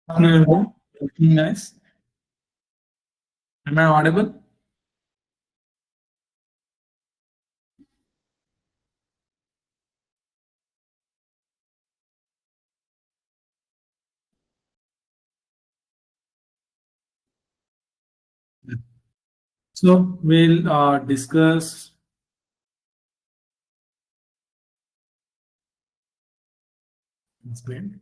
Hello, looking nice. Am I audible? So we'll discuss. Explain.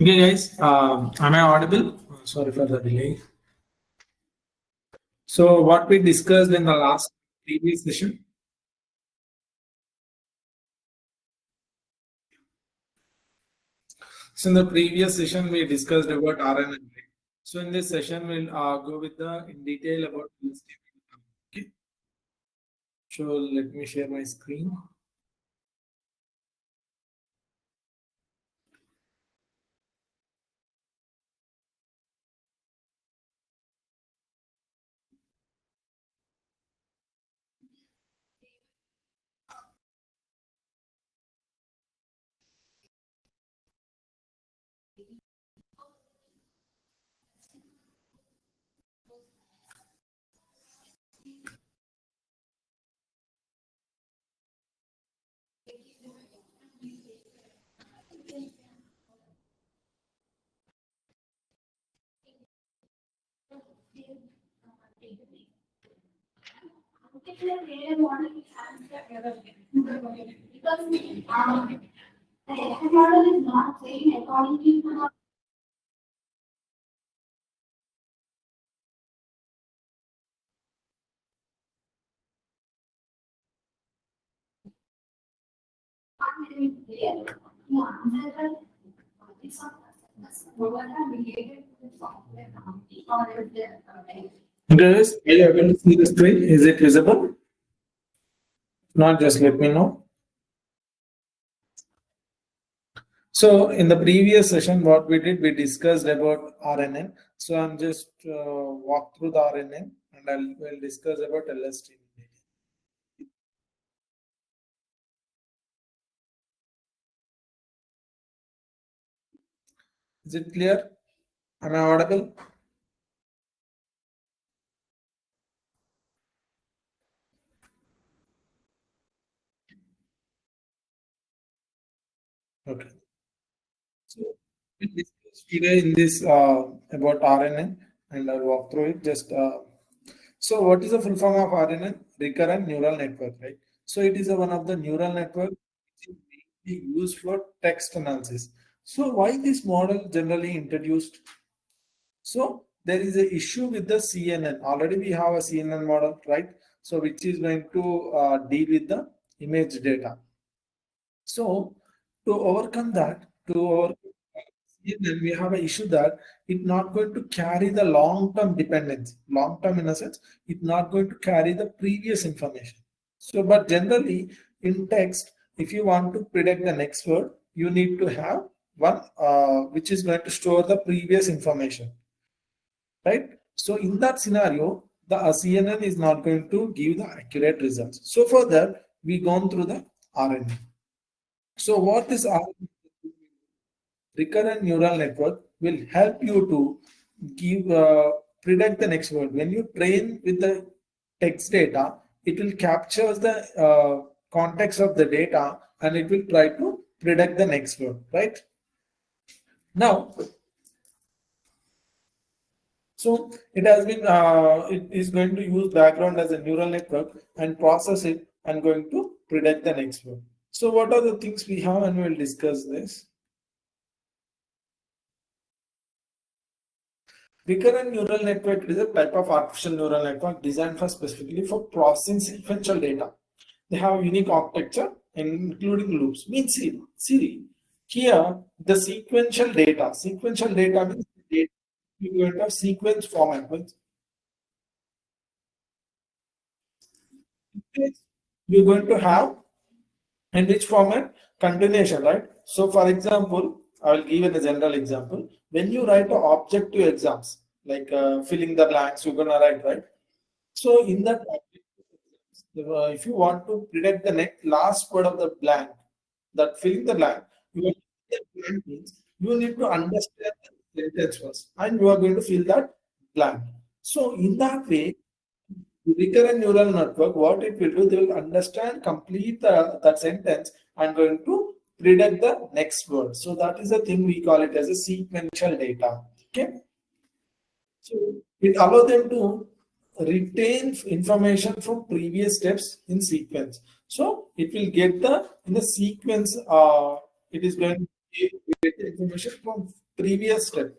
Okay, guys. Am I audible? Sorry for the delay. So what we discussed in the last previous session. So in the previous session we discussed about RNA. So in this session we'll go with the in detail about this. Okay. So let me share my screen. Guys, are you able to see the screen? Is it visible? Not, just let me know. So in the previous session, what we did, we discussed about RNN. So I'm just walk through the RNN and will discuss about LST. Is it clear? Am I audible? Okay. So we discussed today in this about RNN, and I'll walk through it. Just so, what is the full form of RNN? Recurrent neural network, right? So it is one of the neural network which is mainly used for text analysis. So why this model generally introduced? So there is an issue with the CNN. Already we have a CNN model, right? So which is going to deal with the image data. So to overcome that, to overcome CNN, we have an issue that it's not going to carry the long-term dependence. Long-term in a sense, it's not going to carry the previous information. So, but generally in text, if you want to predict the next word, you need to have one which is going to store the previous information, right? So in that scenario, the CNN is not going to give the accurate results. So for that, we gone through the RNA. So what is RNA? Recurrent neural network will help you to give predict the next word. When you train with the text data, it will capture the context of the data and it will try to predict the next word, right? Now, so it has been it is going to use background as a neural network and process it and going to predict the next word. So what are the things we have, and we'll discuss this. Recurrent neural network is a type of artificial neural network designed for specifically for processing sequential data. They have unique architecture including loops. Means Siri. Here the sequential data means data you going to have sequence format. Means you're going to have in which format? Continuation, right? So for example, I will give you a general example. When you write an objective exams, like filling the blanks, you're gonna write, right? So in that if you want to predict the next last word of the blank, that filling the blank, you want to fill that blank means you need to understand the sentence first, and you are going to fill that blank. So in that way, recurrent neural network, what it will do, they will understand, complete that sentence, and going to predict the next word. So that is the thing we call it as a sequential data. Okay. So it allows them to retain information from previous steps in sequence. So it will get the in the sequence. It is going to get the information from previous step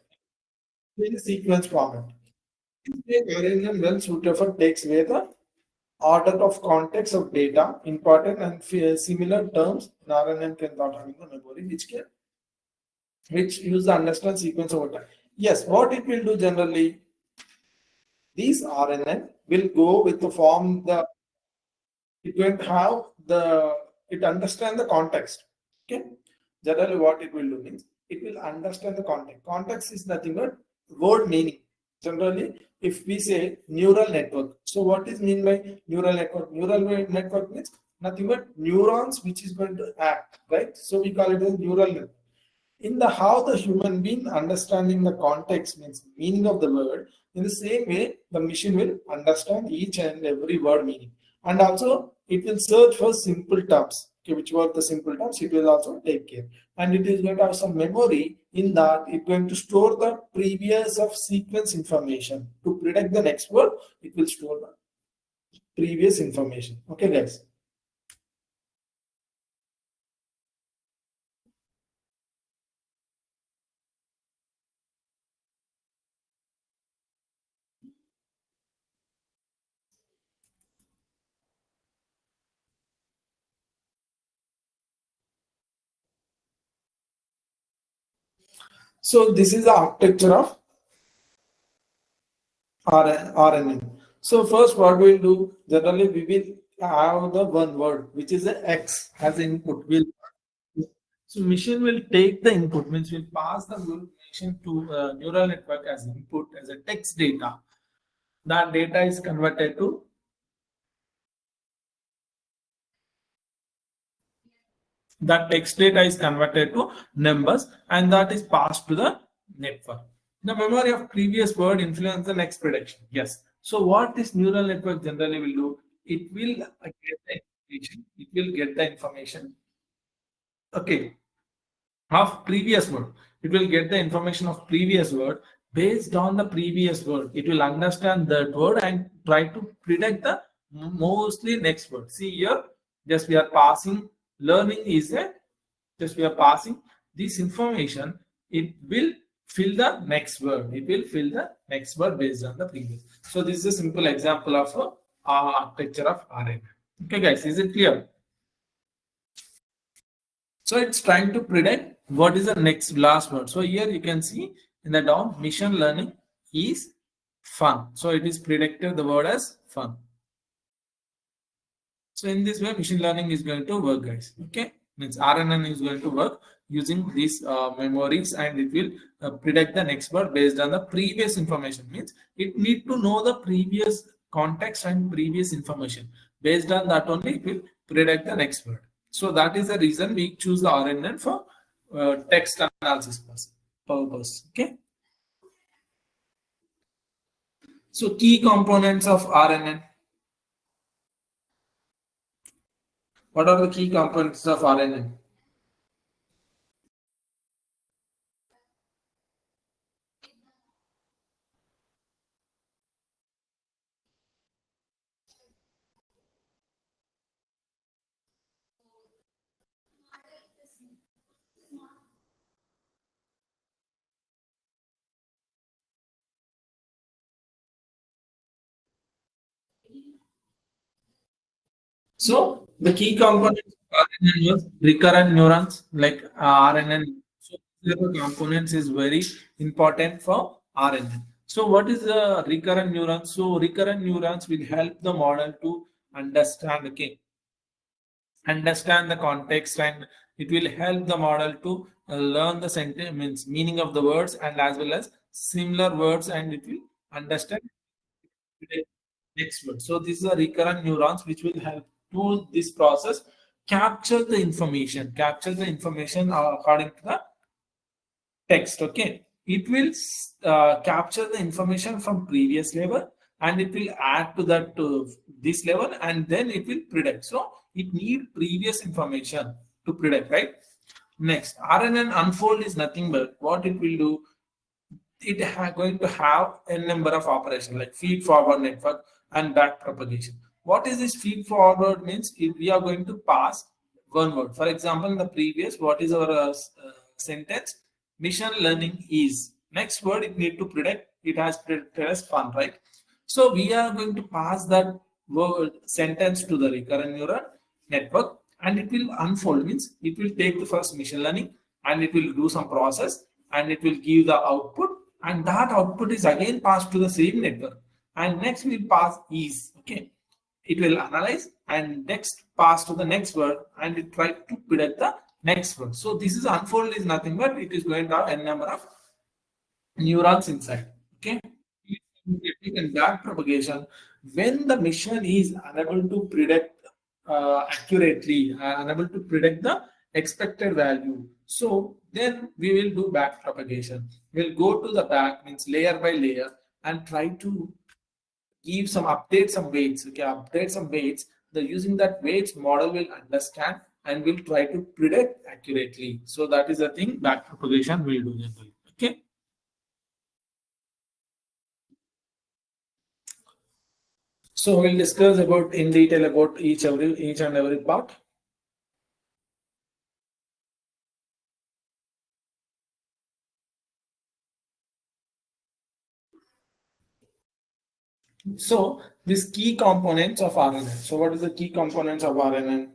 in sequence format. RNN well suited for takes where the order of context of data, important and similar terms in RNN cannot having the memory, which use the understand sequence over time. Yes, what it will do generally, these RNN will go with the form the it will have the it understand the context. Okay, generally what it will do means it will understand the context. Context is nothing but word meaning. Generally, if we say neural network, so what is mean by neural network? Neural network means nothing but neurons which is going to act, right? So we call it as neural network. In the how the human being understanding the context means meaning of the word, in the same way the machine will understand each and every word meaning, and also it will search for simple terms. Okay, which were the simple terms it will also take care, and it is going to have some memory. In that it's going to store the previous of sequence information. To predict the next word, it will store the previous information. Okay guys. So this is the architecture of RNN. So first what we'll do, generally we will have the one word which is the X as input. So machine will take the input, means will pass the information to neural network as input as a text data. That data is converted to numbers and that is passed to the network. The memory of previous word influence the next prediction. Yes. So what this neural network generally will do, it will get the information. It will get the information. Okay. Of previous word. It will get the information of previous word. Based on the previous word, it will understand that word and try to predict the mostly next word. See here, just we are passing, learning is a, just we are passing this information, it will fill the next word. It will fill the next word based on the previous. So this is a simple example of architecture of RNN. Okay guys, is it clear? So it's trying to predict what is the next last word. So here you can see in the down, machine learning is fun. So it is predicted the word as fun. So in this way, machine learning is going to work, guys. Okay, means RNN is going to work using these memories, and it will predict the next word based on the previous information. Means it need to know the previous context and previous information. Based on that only, it will predict the next word. So that is the reason we choose the RNN for text analysis purpose. Okay. So key components of RNN. What are the key components of RNN? So the key components of RNN was recurrent neurons like RNN. So the components is very important for RNN. So what is the recurrent neurons? So recurrent neurons will help the model to understand, okay, understand the context, and it will help the model to learn the sentence means meaning of the words and as well as similar words, and it will understand the next word. So these are recurrent neurons which will help to this process capture the information according to the text. Okay, it will capture the information from previous level and it will add to that to this level, and then it will predict. So it need previous information to predict, right? Next, RNN unfold is nothing but what it will do, it going to have a number of operations like feed forward network and back propagation. What is this feed forward means? If we are going to pass one word, for example, in the previous, what is our sentence? Machine learning is next word. It need to predict. It has predicted as fun, right? So we are going to pass that word sentence to the recurrent neural network, and it will unfold. Means it will take the first machine learning and it will do some process and it will give the output, and that output is again passed to the same network, and next will pass is, okay, it will analyze and next pass to the next word and it try to predict the next word. So this is unfold is nothing but it is going to have a number of neurons inside. Okay, and back propagation, when the machine is unable to predict accurately, unable to predict the expected value, so then we will do back propagation. We'll go to the back, means layer by layer, and try to give some update some weights. Okay, update some weights. The using that weights model will understand and will try to predict accurately. So that is the thing back propagation will do generally. Okay. So we'll discuss about in detail about each and every part. So these key components of RNN. So what is the key components of RNN?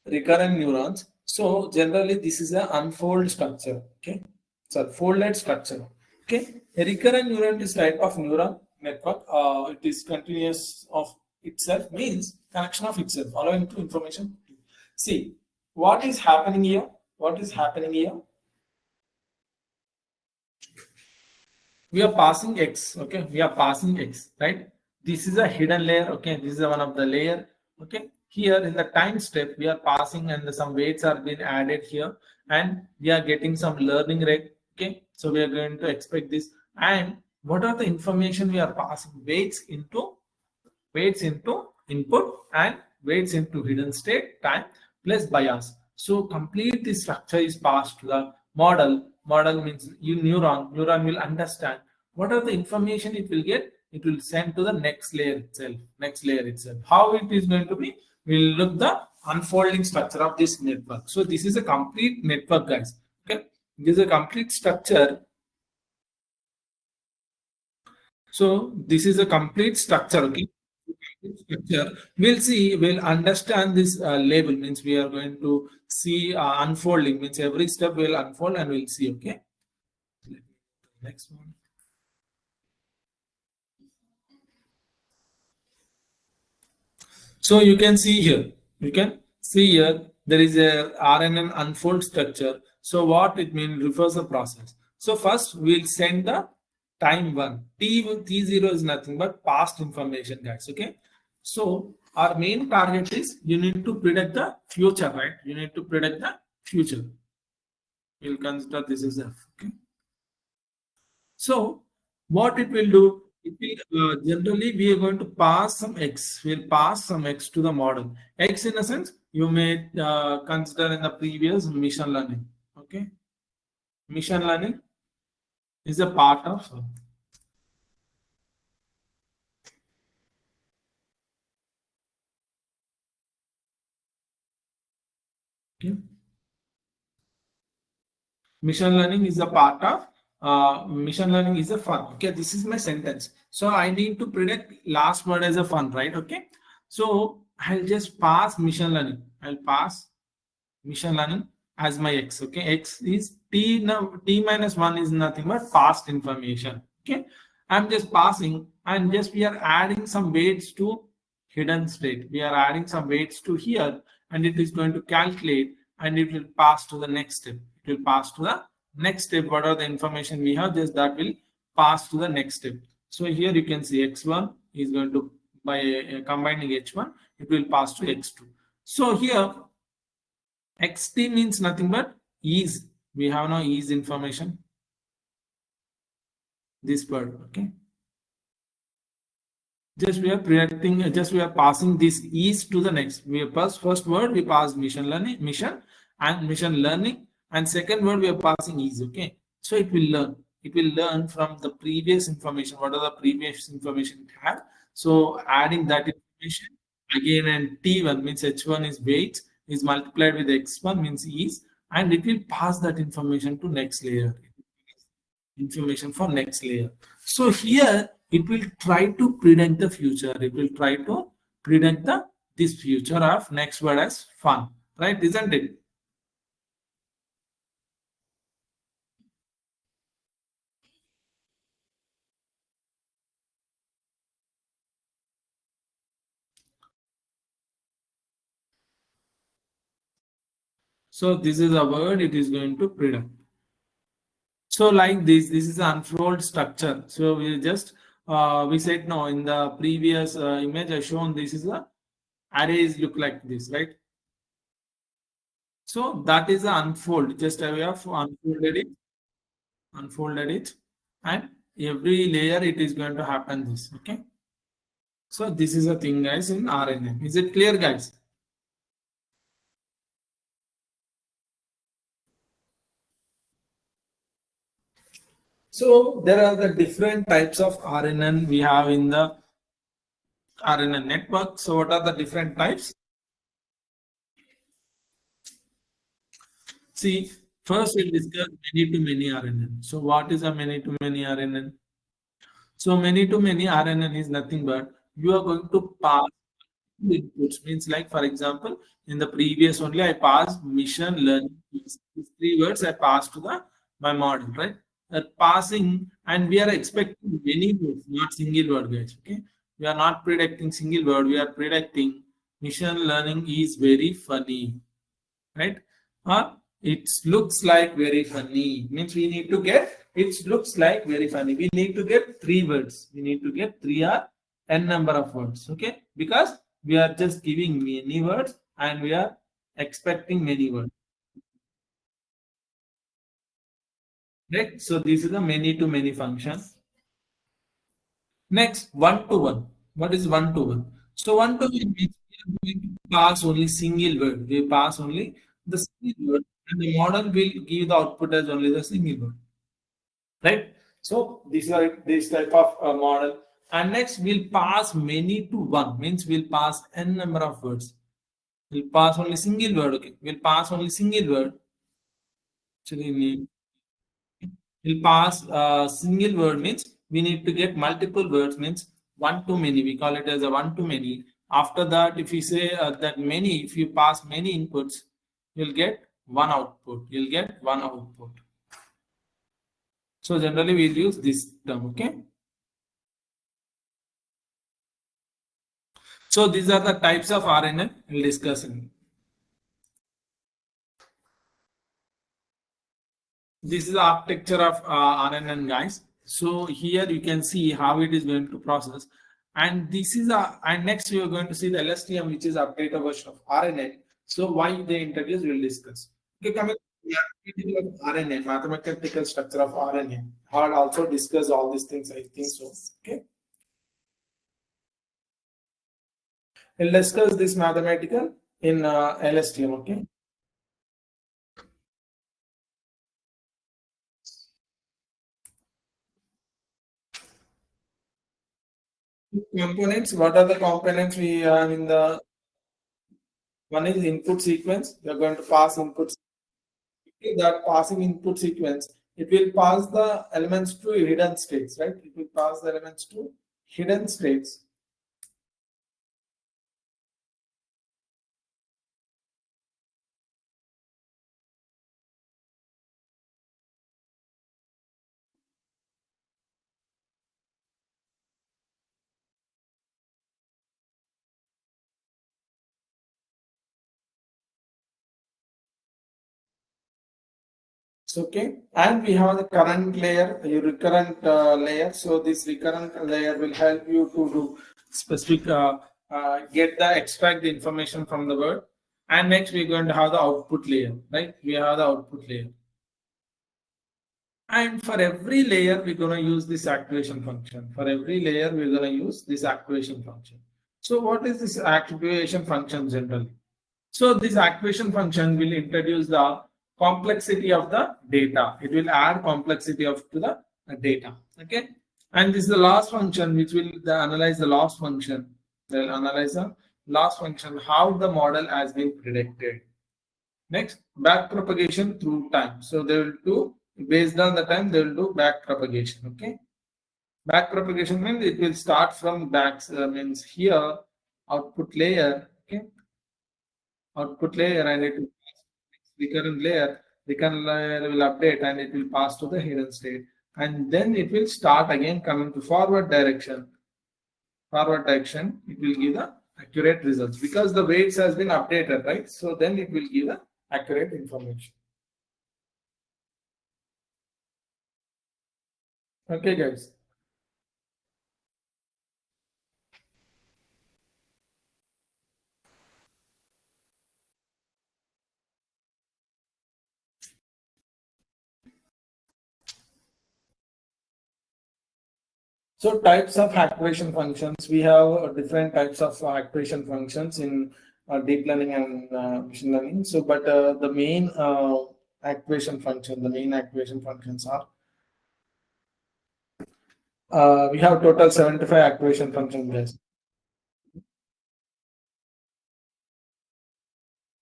Recurrent neurons. So generally this is an unfold structure. Okay. folded structure. Okay, a recurrent neuron is type of neuron network. It is continuous of itself, means connection of itself, allowing to information. See what is happening here. What is happening here? We are passing x. Okay, we are passing x, right? This is a hidden layer. Okay, this is one of the layer. Okay, here in the time step we are passing and some weights are being added here, and we are getting some learning rate. Okay, so we are going to expect this. And what are the information we are passing? Weights into input and weights into hidden state, time plus bias. So complete this structure is passed to the model. Model means neuron. Neuron will understand what are the information it will get. It will send to the next layer itself. Next layer itself. How it is going to be? We'll look the unfolding structure of this network. So this is a complete network, guys. Okay, this is a complete structure. So this is a complete structure. Okay, structure. We'll understand this label, means we are going to see unfolding, means every step will unfold and we'll see. Okay, next one. So you can see here, there is a RNN unfold structure. So what it means, refers the process. So first we'll send the time one. T0 is nothing but past information, guys. Okay, so our main target is you need to predict the future, right? You need to predict the future. We'll consider this as F. Okay, so what it will do, it will generally we are going to pass some x. We'll pass some x to the model. X in a sense you may consider in the previous machine learning. Okay, machine learning is a part of. Okay. Machine learning is a part of machine learning is a fun. Okay, this is my sentence. So I need to predict last word as a fun, right? Okay, so I'll just pass machine learning. I'll pass machine learning as my x. Okay, x is t. Now t minus 1 is nothing but past information. Okay, I'm just passing, and just we are adding some weights to hidden state. We are adding some weights to here, and it is going to calculate, and it will pass to the next step. It will pass to the next step. What are the information we have? Just that will pass to the next step. So here you can see x1 is going to, by combining h1, it will pass to x2. So here xt means nothing but ease. We have now ease information. This word. Okay, just we are predicting, just we are passing this ease to the next. We are first word we pass mission learning, and second word we are passing ease. Okay, so it will learn from the previous information. What are the previous information it have? So adding that information again, and t1 means h1 is weight, is multiplied with x1 means ease, and it will pass that information to next layer. Information for next layer. So here it will try to predict the future. It will try to predict this future of next word as fun, right? Isn't it? So this is a word it is going to predict. So like this is an unfold structure. So we just we said no, in the previous image I shown, this is a arrays look like this, right? So that is an unfold. Just I have unfolded it, and every layer it is going to happen this. Okay, so this is a thing, guys, in RNN. Is it clear, guys? So there are the different types of RNN we have in the RNN network. So what are the different types? See, first we'll discuss many to many RNN. So what is a many to many RNN? So many to many RNN is nothing but you are going to pass inputs. Means like, for example, in the previous only I passed mission learning. These three words I passed to the my model, right? Passing, and we are expecting many words, not single word, guys. Okay, we are not predicting single word. We are predicting machine learning is very funny, right? It looks like very funny. Means we need to get it looks like very funny. We need to get three words. We need to get three or n number of words. Okay, because we are just giving many words and we are expecting many words. Right? So this is a many to many function. Next, one to one. What is one to one? So one to one means we are going to pass only single word. We pass only the single word, and the model will give the output as only the single word. Right? So these are this type of model. And next, we'll pass many to one. Means we'll pass n number of words. We'll pass only single word. Okay. We'll pass only single word. Actually, we'll pass single word means we need to get multiple words means one to many. We call it as a one to many. After that, if you say that many, if you pass many inputs, you'll get one output. You'll get one output. So generally we'll use this term. Okay. So these are the types of RNN we'll discuss in. This is the architecture of RNN, guys. So here you can see how it is going to process. And this is and next we are going to see the LSTM, which is updated version of RNN. So why they introduce, we'll discuss. Okay, coming to the architecture of RNN, mathematical structure of RNN. I'll also discuss all these things, I think so. Okay. We'll discuss this mathematical in LSTM, okay. Components, what are the components we have in the one is input sequence. We are going to pass inputs. That passing input sequence, it will pass the elements to hidden states, right? It will pass the elements to hidden states. So, okay, and we have the current layer, a recurrent layer. So this recurrent layer will help you to do specific get the extract the information from the word. And next we're going to have the output layer, right? We have the output layer. And for every layer, we're going to use this activation function. For every layer, we're going to use this activation function. So what is this activation function generally? So this activation function will introduce the complexity of the data. It will add complexity of to the data. Okay. And this is the loss function, which will analyze the loss function. They'll analyze the loss function, how the model has been predicted. Next, back propagation through time. So they will do based on the time they will do back propagation. Okay. Back propagation means it will start from back means here output layer. Okay. Output layer and it will recurrent layer. Recurrent layer will update and it will pass to the hidden state. And then it will start again coming to forward direction. Forward direction, it will give the accurate results because the weights has been updated, right? So then it will give the accurate information. Okay, guys. So types of activation functions, we have different types of activation functions in deep learning and machine learning. So, but the main activation functions are, we have total 75 activation functions, guys.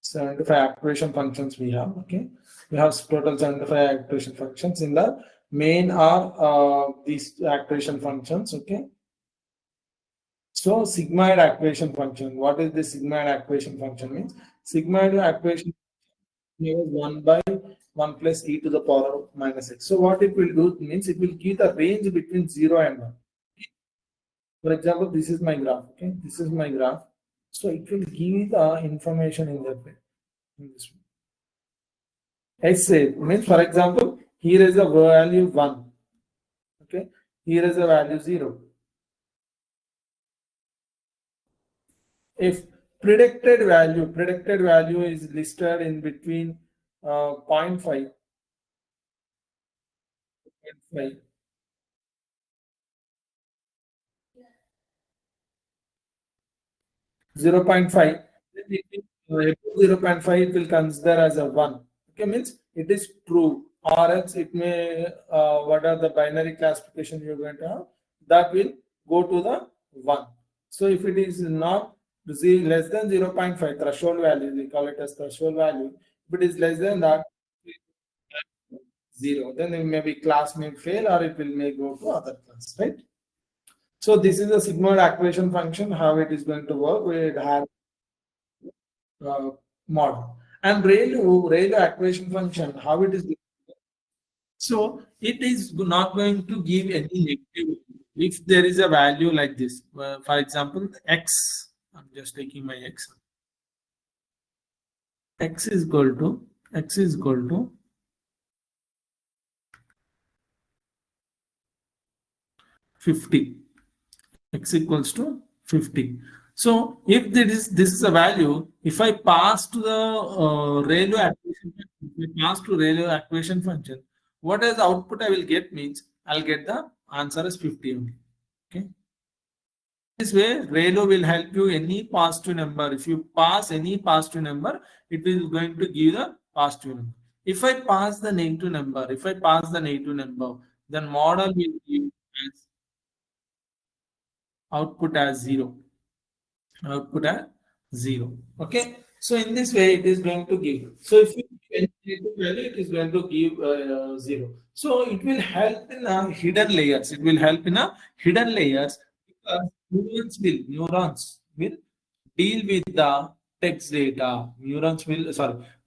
75 activation functions we have, okay. We have total 75 activation functions. In the main are these activation functions, okay. So sigmoid activation function. What is the sigmoid activation function means? Sigmoid activation is 1 by 1 plus e to the power of minus x. So what it will do means it will give the range between 0 and 1. For example, this is my graph. Okay, this is my graph. So it will give the information in that way. In this way. S means, for example, here is a value 1. Okay, here is a value 0. If predicted value is listed in between 0.5, 0.5, then it will, 0.5 it will consider as a 1. Okay, means it is true, or else it may, what are the binary classification you're going to have, that will go to the 1. So if it is not less than 0.5 threshold value, we call it as threshold value. If it is less than that, 0, then it maybe class may fail or it will may go to other class, right? So this is a sigmoid activation function, how it is going to work. We have model. And ReLU activation function, how it is. So it is not going to give any negative if there is a value like this. For example, x. I'm just taking my x. X is equal to 50. X equals to 50. So if this is a value, if I pass to the ReLU activation function, what is the output I will get means I'll get the answer as 50 only. Okay. This way, ReLU will help you any positive number. If you pass any positive number, it is going to give the positive number. If I pass the negative number, then model will give as output as 0. Output as 0. Okay. So in this way, it is going to give. So if you value, it is going to give 0. So it will help in hidden layers. Because neurons will deal with the text data.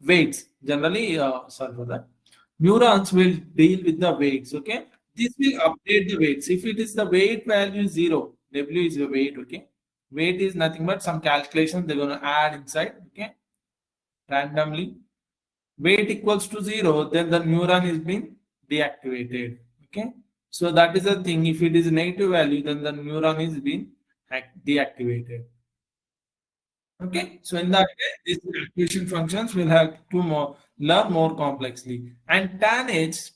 Weights. Generally, sorry for that. Neurons will deal with the weights. Okay. This will update the weights. If it is the weight value 0, W is the weight. Okay. Weight is nothing but some calculation they're going to add inside. Okay. Randomly. Weight equals to 0, then the neuron is being deactivated. Okay. So that is the thing. If it is negative value, then the neuron is being deactivated. Okay, so in that way, these activation functions will help to learn more complexly. And tan H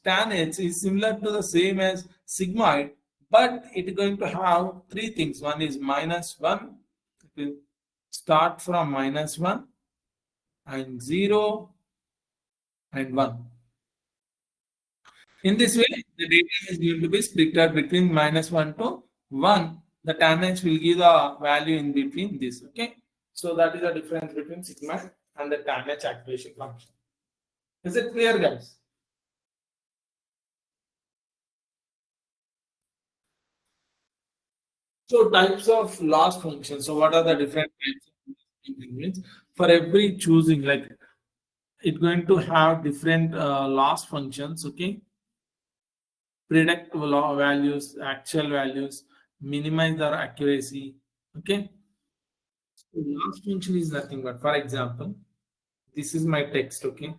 is similar to the same as sigmoid, but it is going to have three things. One is -1. It will start from -1 and 0 and 1. In this way, the data is going to be split between -1 to 1. The tan H will give the value in between this. Okay. So that is the difference between sigma and the tan H activation function. Is it clear, guys? So types of loss functions. So what are the different types of functions? For every choosing, like it's going to have different loss functions. Okay. Predict values, actual values, minimize their accuracy. Okay. So loss function is nothing but, for example, this is my text. Okay.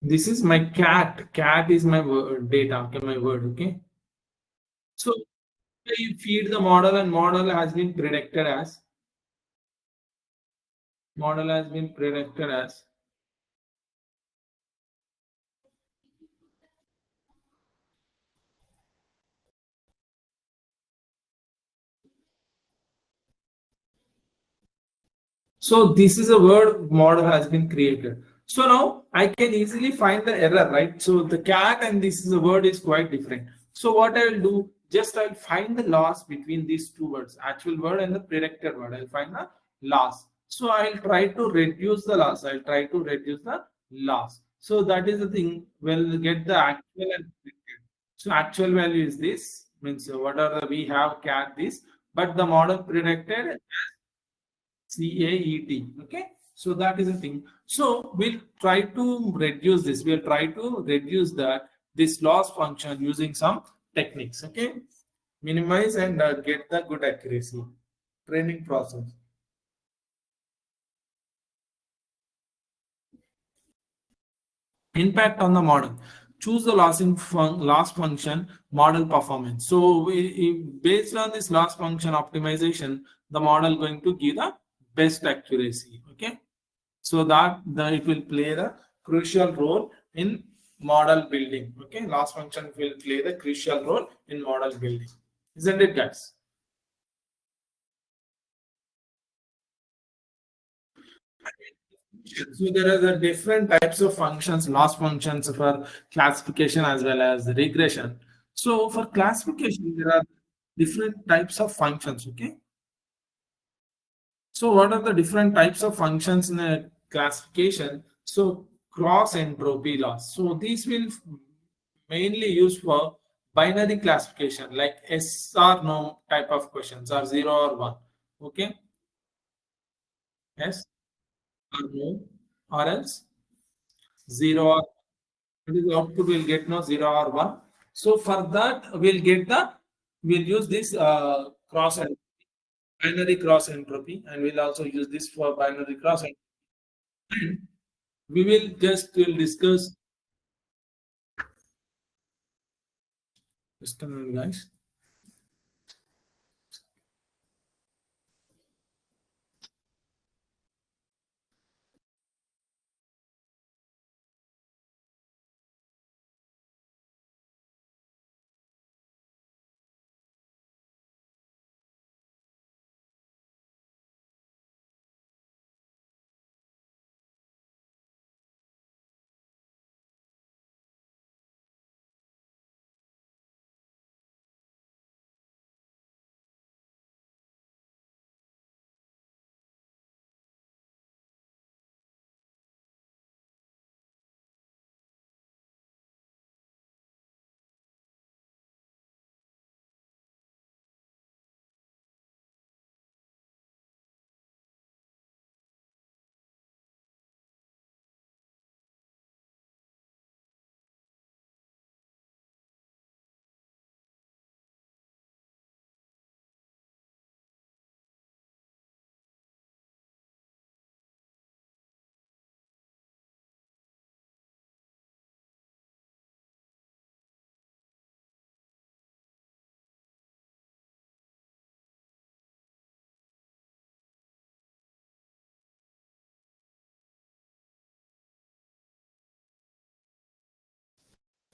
This is my cat. Cat is my word, data. Okay, my word. Okay. So you feed the model, and model has been predicted as. So this is a word model has been created. So now I can easily find the error, right? So the cat and this is a word is quite different. So what I will do, just I'll find the loss between these two words, actual word and the predicted word. I'll find the loss. So I'll try to reduce the loss. So that is the thing. We'll get the actual and predicted. So actual value is this, means whatever we have cat this, but the model predicted CAET. Okay, so that is the thing. So we'll try to reduce this. We'll try to reduce this loss function using some techniques. Okay, minimize and get the good accuracy. Training process. Impact on the model. Choose the loss function model performance. So based on this loss function optimization, the model going to give the best accuracy. Okay, so that it will play the crucial role in model building. Okay, loss function will play the crucial role in model building, isn't it, guys? So there are the different types of functions, loss functions for classification as well as regression. So for classification, there are different types of functions. Okay. So what are the different types of functions in a classification? So cross entropy loss. So these will mainly used for binary classification like yes or no type of questions or zero or one. Okay. Yes or no or else zero or this output will get no zero or one. So for that we'll use this binary cross entropy, and we'll also use this for binary cross entropy. And will discuss just a minute, guys.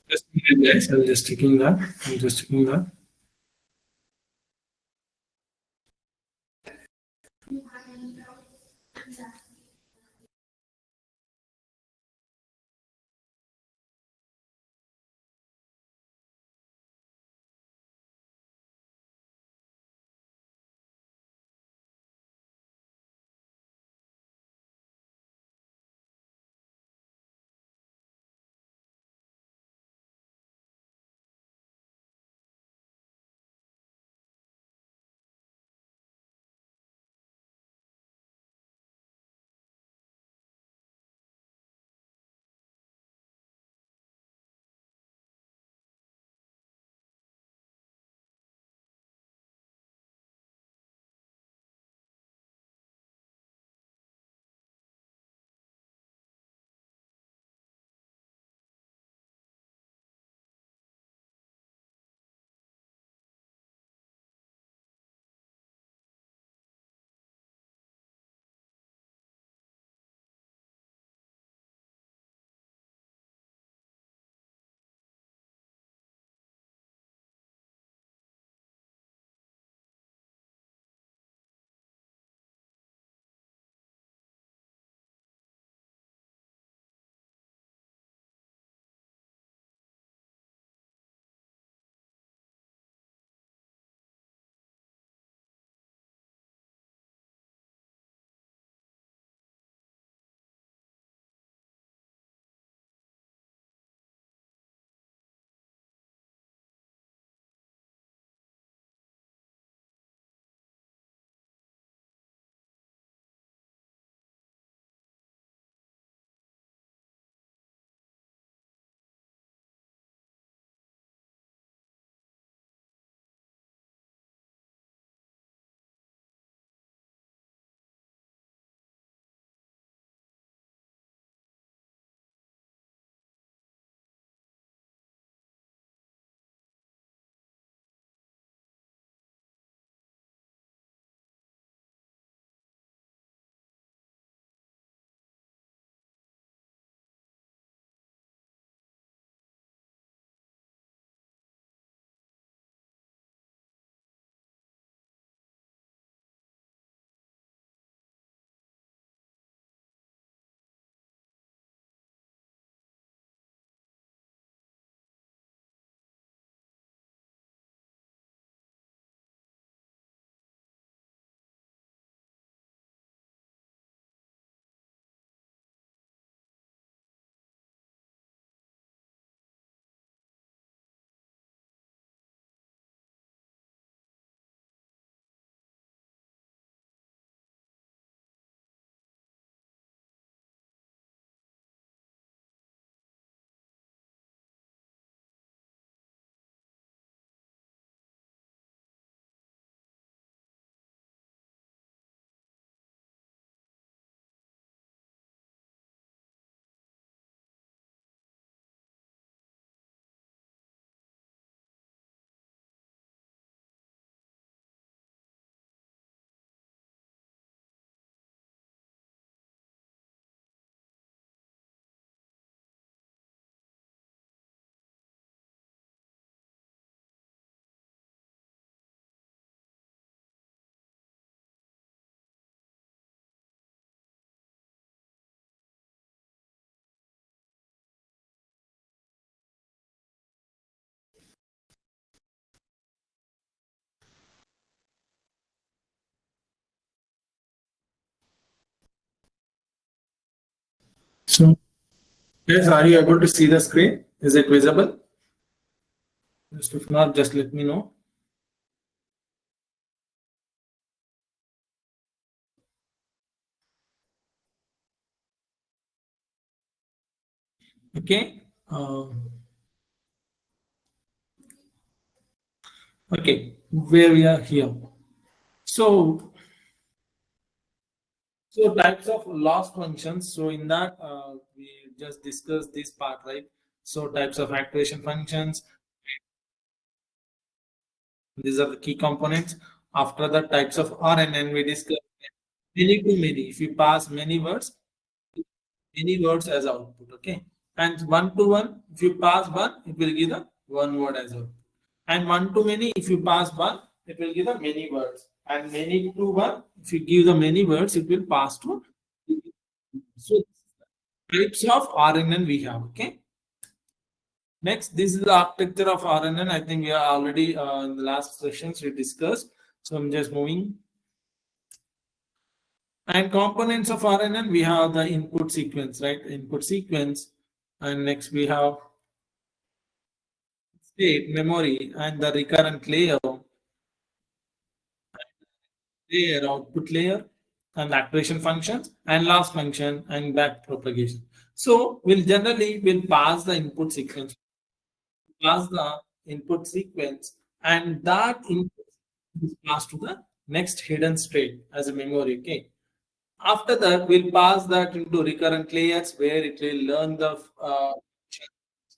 Just a minute, guys. I'm just checking that. I'm just checking that. So, yes, are you able to see the screen? Is it visible? Just if not, just let me know. Okay. Okay. Where we are here. So, types of loss functions. So in that, we just discussed this part, right? So types of activation functions. These are the key components. After the types of RNN, we discussed many to many. If you pass many words as output, okay? And one to one, if you pass one, it will give the one word as output. And one to many, if you pass one, it will give the many words. And many to one, if you give the many words, it will pass to. So types of RNN we have, okay? Next, this is the architecture of RNN. I think we are already in the last sessions we discussed. So I'm just moving. And components of RNN, we have the input sequence, right? Input sequence. And next we have state, memory, and the recurrent layer, output layer, and activation functions, and last function, and back propagation. So we'll pass the input sequence, and that input is passed to the next hidden state as a memory. Okay. After that, we'll pass that into recurrent layers where it will learn the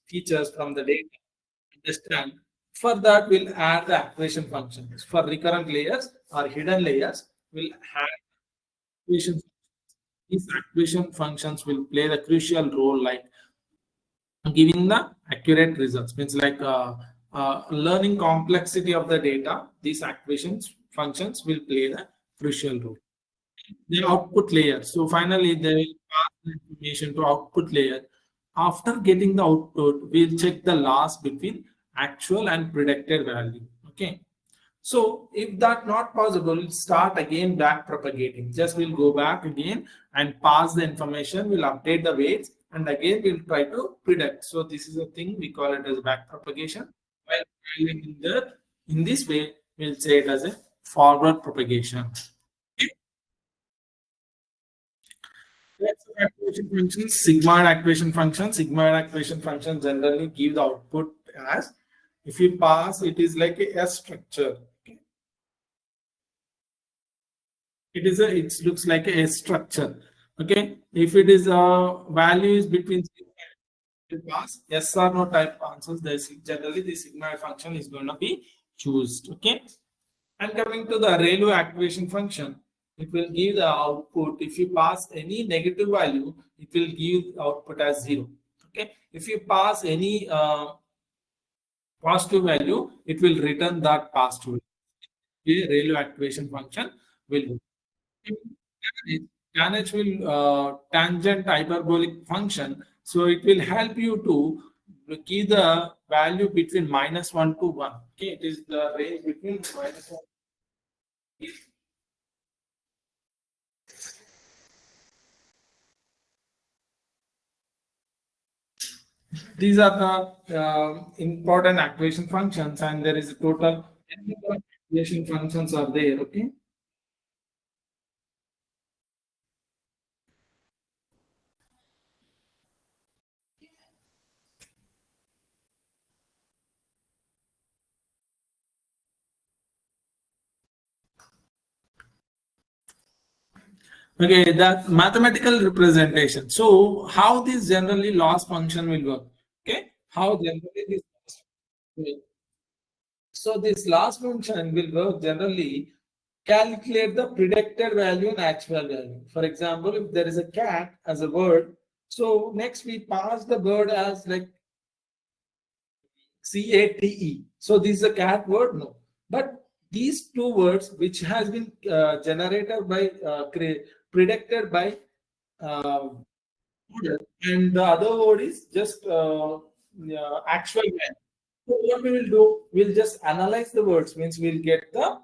features from the data, understand. For that, we'll add the activation functions. For recurrent layers or hidden layers, we'll add activation. These activation functions will play the crucial role, like giving the accurate results. Means like learning complexity of the data. These activations functions will play the crucial role. The output layer. So finally, they will pass the information to output layer. After getting the output, we'll check the loss between actual and predicted value. Okay. So if that not possible, start again back propagating. Just we'll go back again and pass the information. We'll update the weights and again we'll try to predict. So this is a thing we call it as back propagation. While in this way, we'll say it as a forward propagation. Activation function, sigmoid activation function. Sigmoid activation function generally give the output as, if you pass, it is like a S structure. Okay. It looks like a S structure. Okay. If it is value is between to pass yes or no type answers, generally the sigmoid function is going to be chosen. Okay. And coming to the ReLU activation function, it will give the output. If you pass any negative value, it will give output as 0. Okay. If you pass any positive value, it will return that positive. The ReLU activation function will. TANH will tangent hyperbolic function. So it will help you to give the value between -1 to 1. Okay. It is the range between -1. These are the important activation functions, and there is a total activation functions are there. Okay. Okay, that mathematical representation. So how this generally loss function will work? Okay, how generally this will. So this loss function will work generally calculate the predicted value and actual value. For example, if there is a cat as a word, so next we pass the word as like CATE. So this is a cat word, no. But these two words, which has been generated by predicted by model, and the other word is just actual value. So what we will do, we'll just analyze the words. Means we'll get the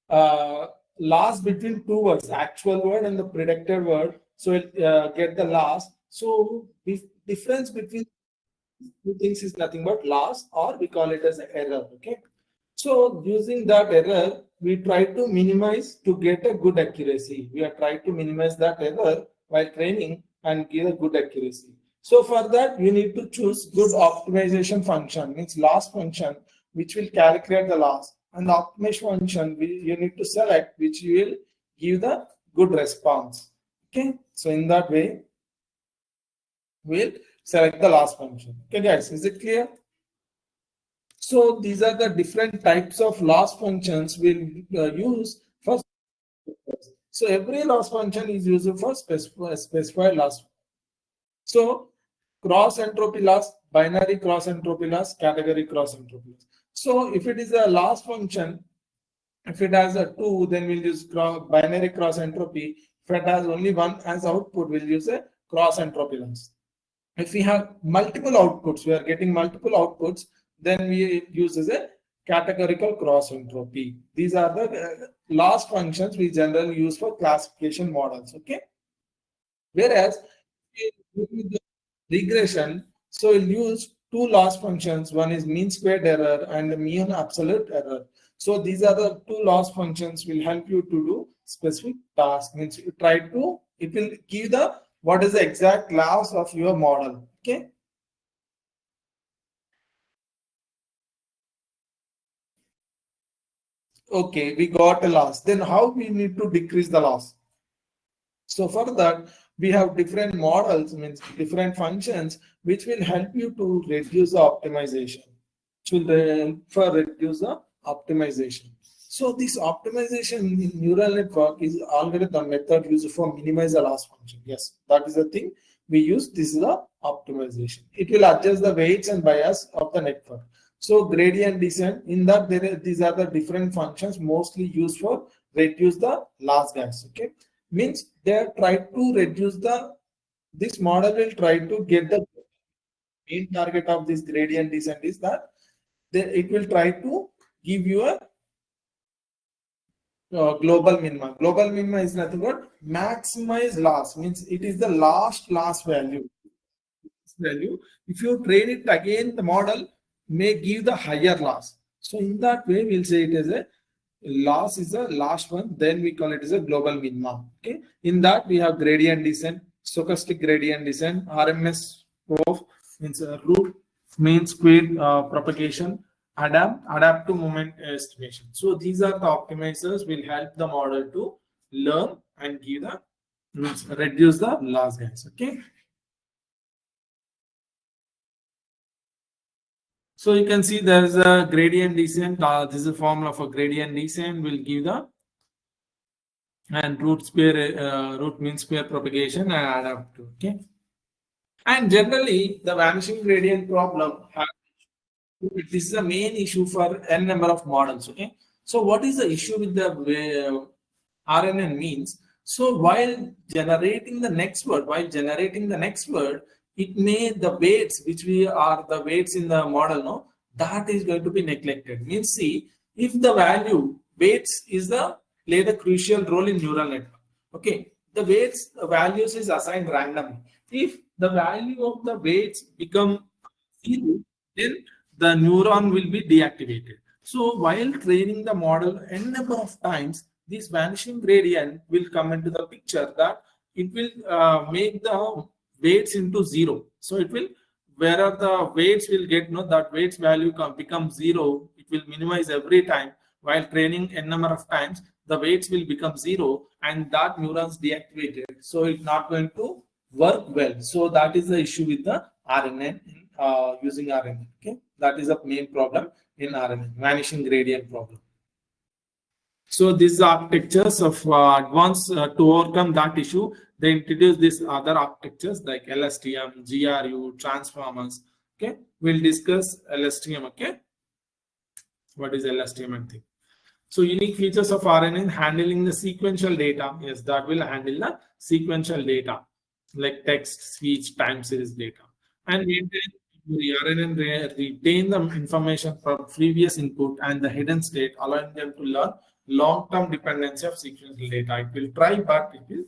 uh, last between two words, actual word and the predicted word. So it get the last. So difference between two things is nothing but loss, or we call it as an error. Okay. So using that error, we try to minimize to get a good accuracy. We are trying to minimize that error while training and give a good accuracy. So for that, we need to choose good optimization function, means loss function, which will calculate the loss. And the optimization function, you need to select which will give the good response. Okay. So in that way, we'll select the loss function. Okay, guys, is it clear? So these are the different types of loss functions we'll use for. So every loss function is used for specified loss. So cross entropy loss, binary cross entropy loss, category cross entropy loss. So if it is a loss function, if it has a 2, then we'll use binary cross entropy. If it has only 1 as output, we'll use a cross entropy loss. If we have multiple outputs, we are getting multiple outputs, then we use as a categorical cross entropy. These are the loss functions we generally use for classification models. Okay. Whereas with the regression, so we'll use two loss functions. One is mean squared error and mean absolute error. So these are the two loss functions will help you to do specific task. Means you try to, it will give the what is the exact loss of your model. Okay. Okay, we got a loss. Then how we need to decrease the loss? So for that, we have different models, means different functions, which will help you to reduce the optimization. Which will help for reduce the optimization. So this optimization in neural network is algorithm method used for minimize the loss function. Yes, that is the thing we use. This is the optimization. It will adjust the weights and bias of the network. So gradient descent, in that these are the different functions mostly used for reduce the loss guys. Okay, means they try to reduce the, this model will try to get the main target of this gradient descent is that it will try to give you a global minima. Global minima is nothing but maximize loss, means it is the last loss value. If you train it again, the model may give the higher loss. So in that way, we'll say it as a loss is the last one, then we call it as a global minima. Okay, in that we have gradient descent, stochastic gradient descent, RMS of means root mean squared propagation, adaptive moment estimation. So these are the optimizers will help the model to learn and give the means reduce the loss guys. Okay. So you can see there's a gradient descent. This is a formula for gradient descent. Will give the and root mean square propagation and adaptive. Okay. And generally, the vanishing gradient problem, this is the main issue for n number of models. Okay. So what is the issue with the RNN means? So while generating the next word, it may the weights which we are the weights in the model, no, that is going to be neglected. Means see, if the value weights is the play the crucial role in neural network. Okay, the weights values is assigned randomly. If the value of the weights become zero, then the neuron will be deactivated. So while training the model n number of times, this vanishing gradient will come into the picture that it will make the weights into zero. So it will, wherever the weights will get, no, that weights value become zero, it will minimize every time. While training n number of times, the weights will become zero and that neurons deactivated. So it's not going to work well. So that is the issue with the RNN using RNN. Okay, that is the main problem in RNN, vanishing gradient problem. So these architectures of advanced to overcome that issue, they introduce these other architectures like LSTM, GRU, transformers. Okay, we'll discuss LSTM. Okay, what is LSTM and thing. So unique features of RNN handling the sequential data. Yes, that will handle the sequential data like text, speech, time series data. And maintain the RNN retain the information from previous input and the hidden state, allowing them to learn long-term dependency of sequential data. It will try, but it will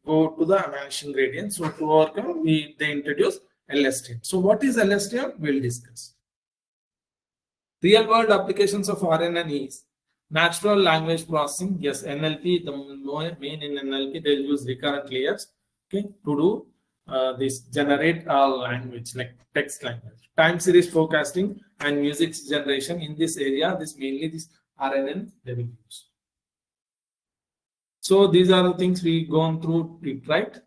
go to the vanishing gradient. So to overcome, they introduce LSTM. So what is LSTM? We'll discuss. Real world applications of RNN is natural language processing. Yes, NLP, the main in NLP, they'll use recurrent layers, okay, to do this generate language like text language. Time series forecasting and music generation in this area, this mainly this RNN they will use. So these are the things we gone through it, right?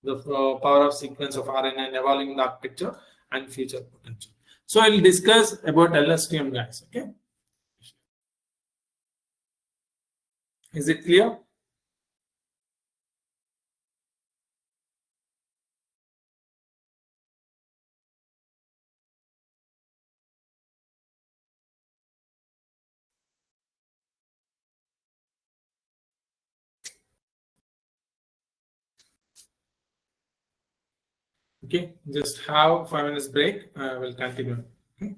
The power of sequence of RNN, evolving the architecture and future potential. So I'll discuss about LSTM, guys. Okay, is it clear? Okay, just have 5 minutes break. We'll continue. Okay.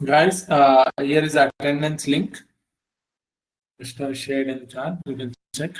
Guys, here is attendance link. Just shared in the chat. You can check.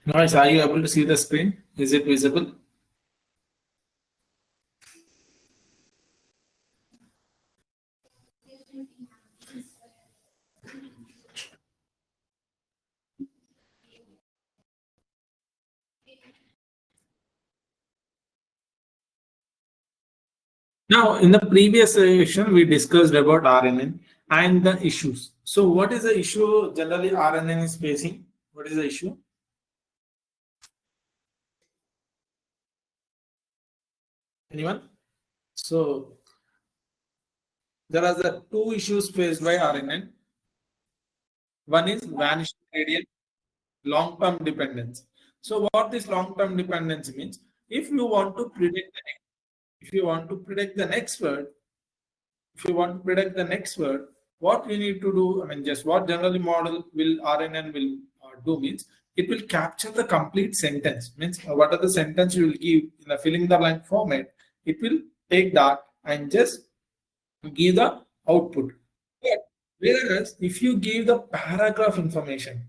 Guys, are you able to see the screen? Is it visible? Now, in the previous session, we discussed about RNN and the issues. So, what is the issue generally RNN is facing? What is the issue? Anyone? So, there are the two issues faced by RNN. One is vanishing gradient, long-term dependence. So, what this long-term dependence means? If you want to predict the next word, what you need to do, I mean, just what generally model will RNN will do means it will capture the complete sentence. Means what are the sentence you will give in a filling the blank format. It will take that and just give the output. But whereas if you give the paragraph information,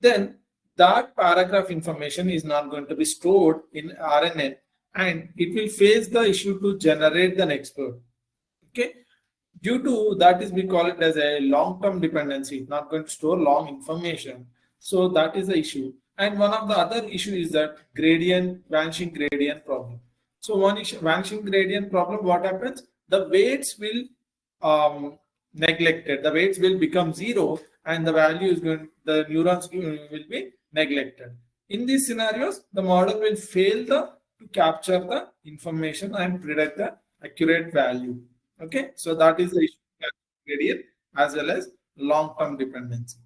then that paragraph information is not going to be stored in RNN and it will face the issue to generate the next word. Okay. Due to that is we call it as a long-term dependency, not going to store long information. So that is the issue. And one of the other issue is that vanishing gradient problem. So one issue, vanishing gradient problem, what happens? The weights will neglected. The weights will become zero, and the value is going. The neurons will be neglected. In these scenarios, the model will fail to capture the information and predict the accurate value. Okay, so that is the issue of gradient. as well as long-term dependency.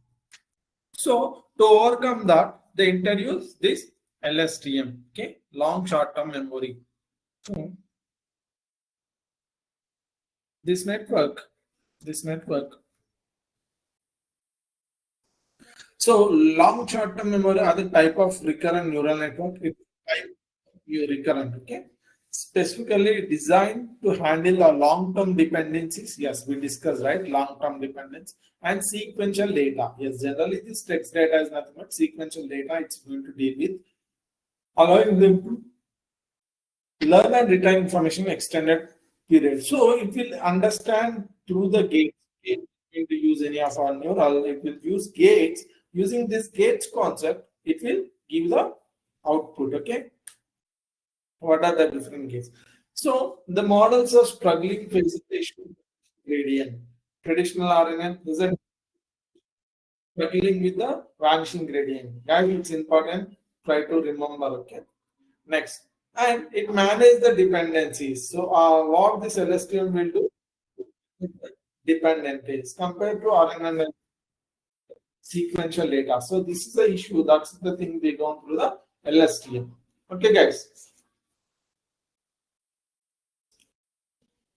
So to overcome that, they introduce this LSTM, okay, long short-term memory. So this network. So long short-term memory are the type of recurrent neural network. It's type recurrent, okay? Specifically designed to handle our long-term dependencies. Yes, we discussed, right? Long-term dependence and sequential data. Yes, generally this text data is nothing but sequential data. It's going to deal with allowing them to learn and retain information extended period. So it will understand through the gates. It's going to use any of our neural. It will use gates. Using this gates concept, it will give the output. Okay. What are the different gates? So the models are struggling facing the issue of gradient. Traditional RNN isn't struggling with the vanishing gradient. Guys, it's important. Try to remember. Okay. Next, and it manages the dependencies. So, what this LSTM will do? Dependencies compared to RNN sequential data. So, this is the issue. That's the thing they go through the LSTM. Okay, guys.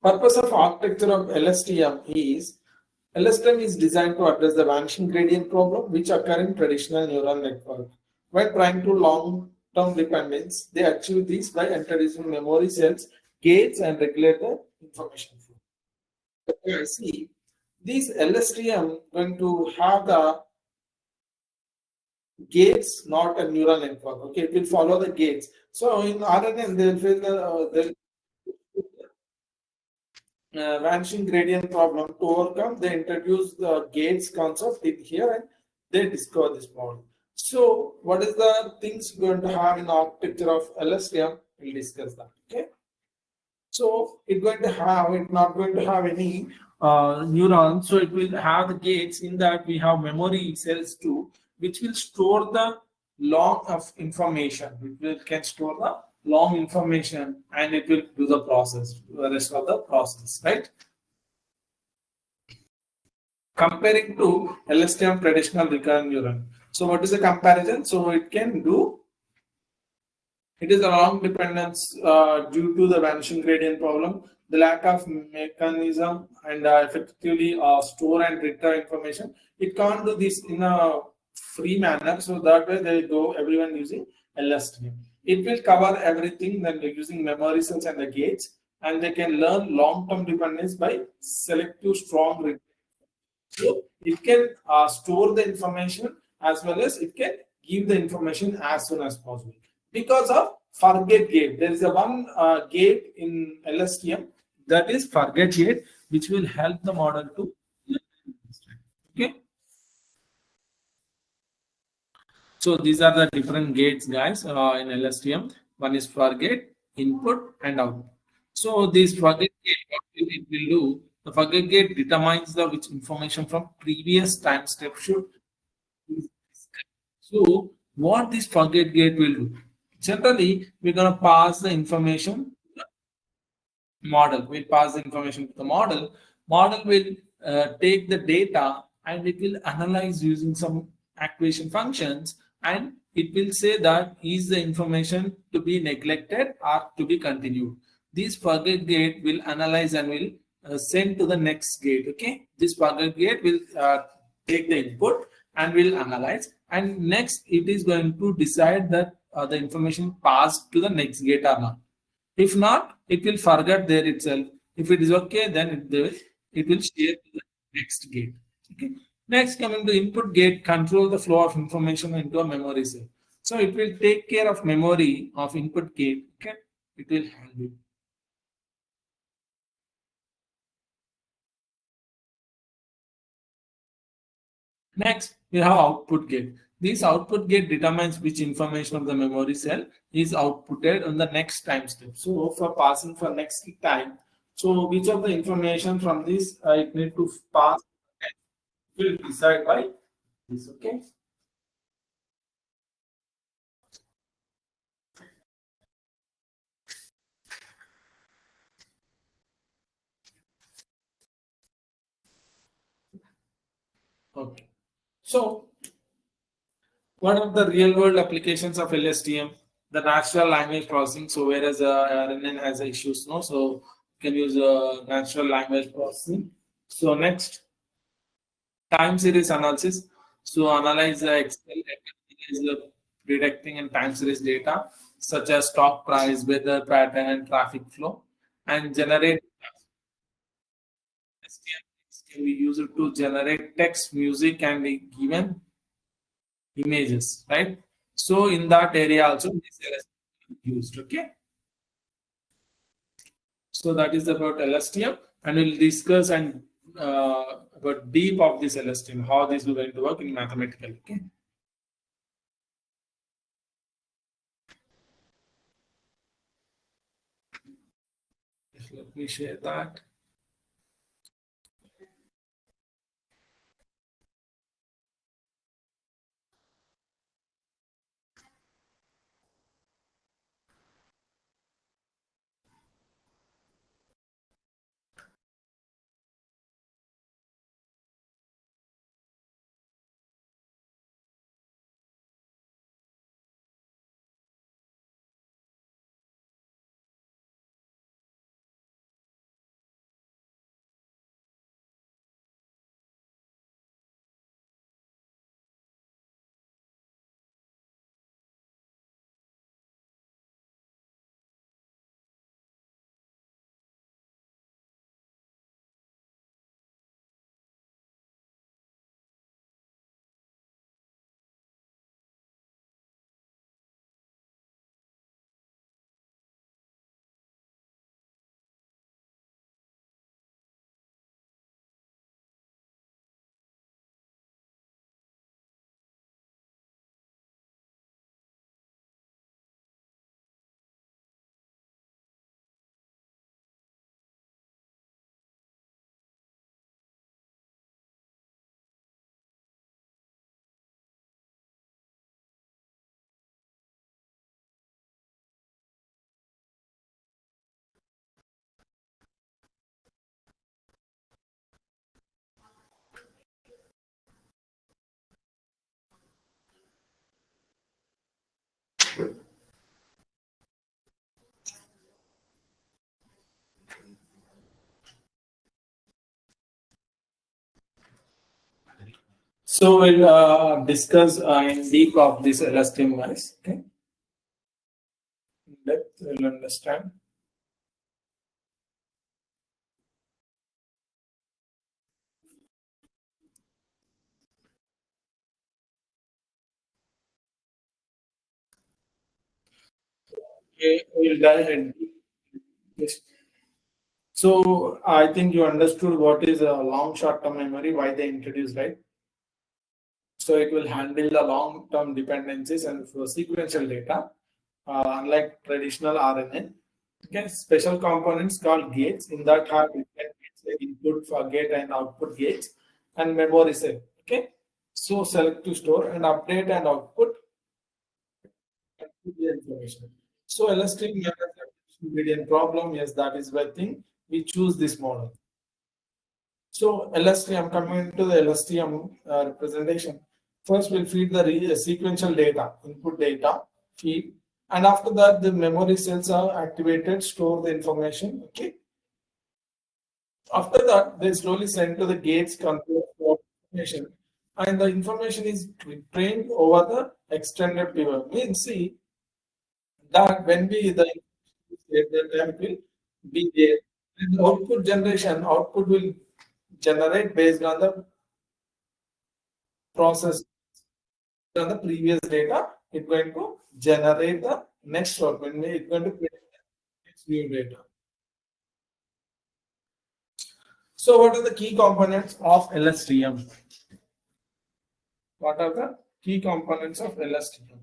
Purpose of architecture of LSTM is designed to address the vanishing gradient problem which occur in traditional neural network. When trying to long-term dependence, they achieve this by introducing memory cells, gates, and regulate the information flow. Okay, I see. This LSTM going to have the gates, not a neural network. Okay, it will follow the gates. So in RNN, they'll vanishing gradient problem. To overcome, they introduce the gates concept in here and they discover this model. So, what is the things going to have in architecture of LSTM? We'll discuss that. Okay. So, it's not going to have any neurons. So, it will have the gates. In that, we have memory cells too, which will store the long of information. Can store the long information and it will do the process, the rest of the process, right? Comparing to LSTM traditional recurrent neuron. So what is the comparison? So it is a long dependence due to the vanishing gradient problem, the lack of mechanism and effectively store and return information. It can't do this in a free manner. So that way they go everyone using LSTM. It will cover everything then using memory cells and the gates, and they can learn long-term dependence by selective strong. So it can store the information as well as it can give the information as soon as possible. Because of forget gate, there is a one gate in LSTM, that is forget gate, which will help the model to understand. Okay. So these are the different gates, guys, in LSTM. One is forget, input, and output. So this forget gate, what it will do? The forget gate determines the which information from previous time step should. So what this forget gate will do? Generally, we're gonna pass the information to the model. We'll pass the information to the model. Model will take the data and it will analyze using some activation functions, and it will say that is the information to be neglected or to be continued. This forget gate will analyze and will send to the next gate. Okay, this forget gate will take the input and will analyze, and next it is going to decide that the information passed to the next gate or not. If not, it will forget there itself. If it is okay, then it will share to the next gate. Okay. Next, coming to input gate, control the flow of information into a memory cell. So it will take care of memory of input gate. Okay, it will handle. Next, we have output gate. This output gate determines which information of the memory cell is outputted on the next time step. So for passing for next time, so which of the information from this it need to pass will decide by this. Okay. So what are the real world applications of LSTM? The natural language processing. So whereas RNN has issues, no, so you can use natural language processing. So next, time series analysis. So analyze the Excel is the predicting and time series data such as stock price, weather pattern, and traffic flow, and generate STM can be used to generate text, music, and given images, right? So in that area also this LSTM is used. Okay. So that is about LSTM, and we'll discuss and about deep of this LSTM, how this is going to work in mathematical. Okay. Let me share that. So we'll discuss in deep of this LSTM wise. Okay. In depth, we'll understand. Okay, we'll dive in. Yes. So I think you understood what is a long short-term memory, why they introduced, right? So it will handle the long-term dependencies and for sequential data, unlike traditional RNN. Okay, special components called gates in that have different gates like input for gate and output gates and memory cell. Okay, so select to store and update and output the information. So LSTM ingredient problem, yes, that is why thing we choose this model. So LSTM, coming to the LSTM representation. First, we'll feed the sequential data, input data, feed, and after that, the memory cells are activated, store the information. Okay. After that, they slowly send to the gates control for information, and the information is trained over the extended pivot. Means see that when we the time will be there, and the output will generate based on the process on the previous data, it's going to generate the next one when it's going to predict the next new data. So, what are the key components of LSTM? What are the key components of LSTM?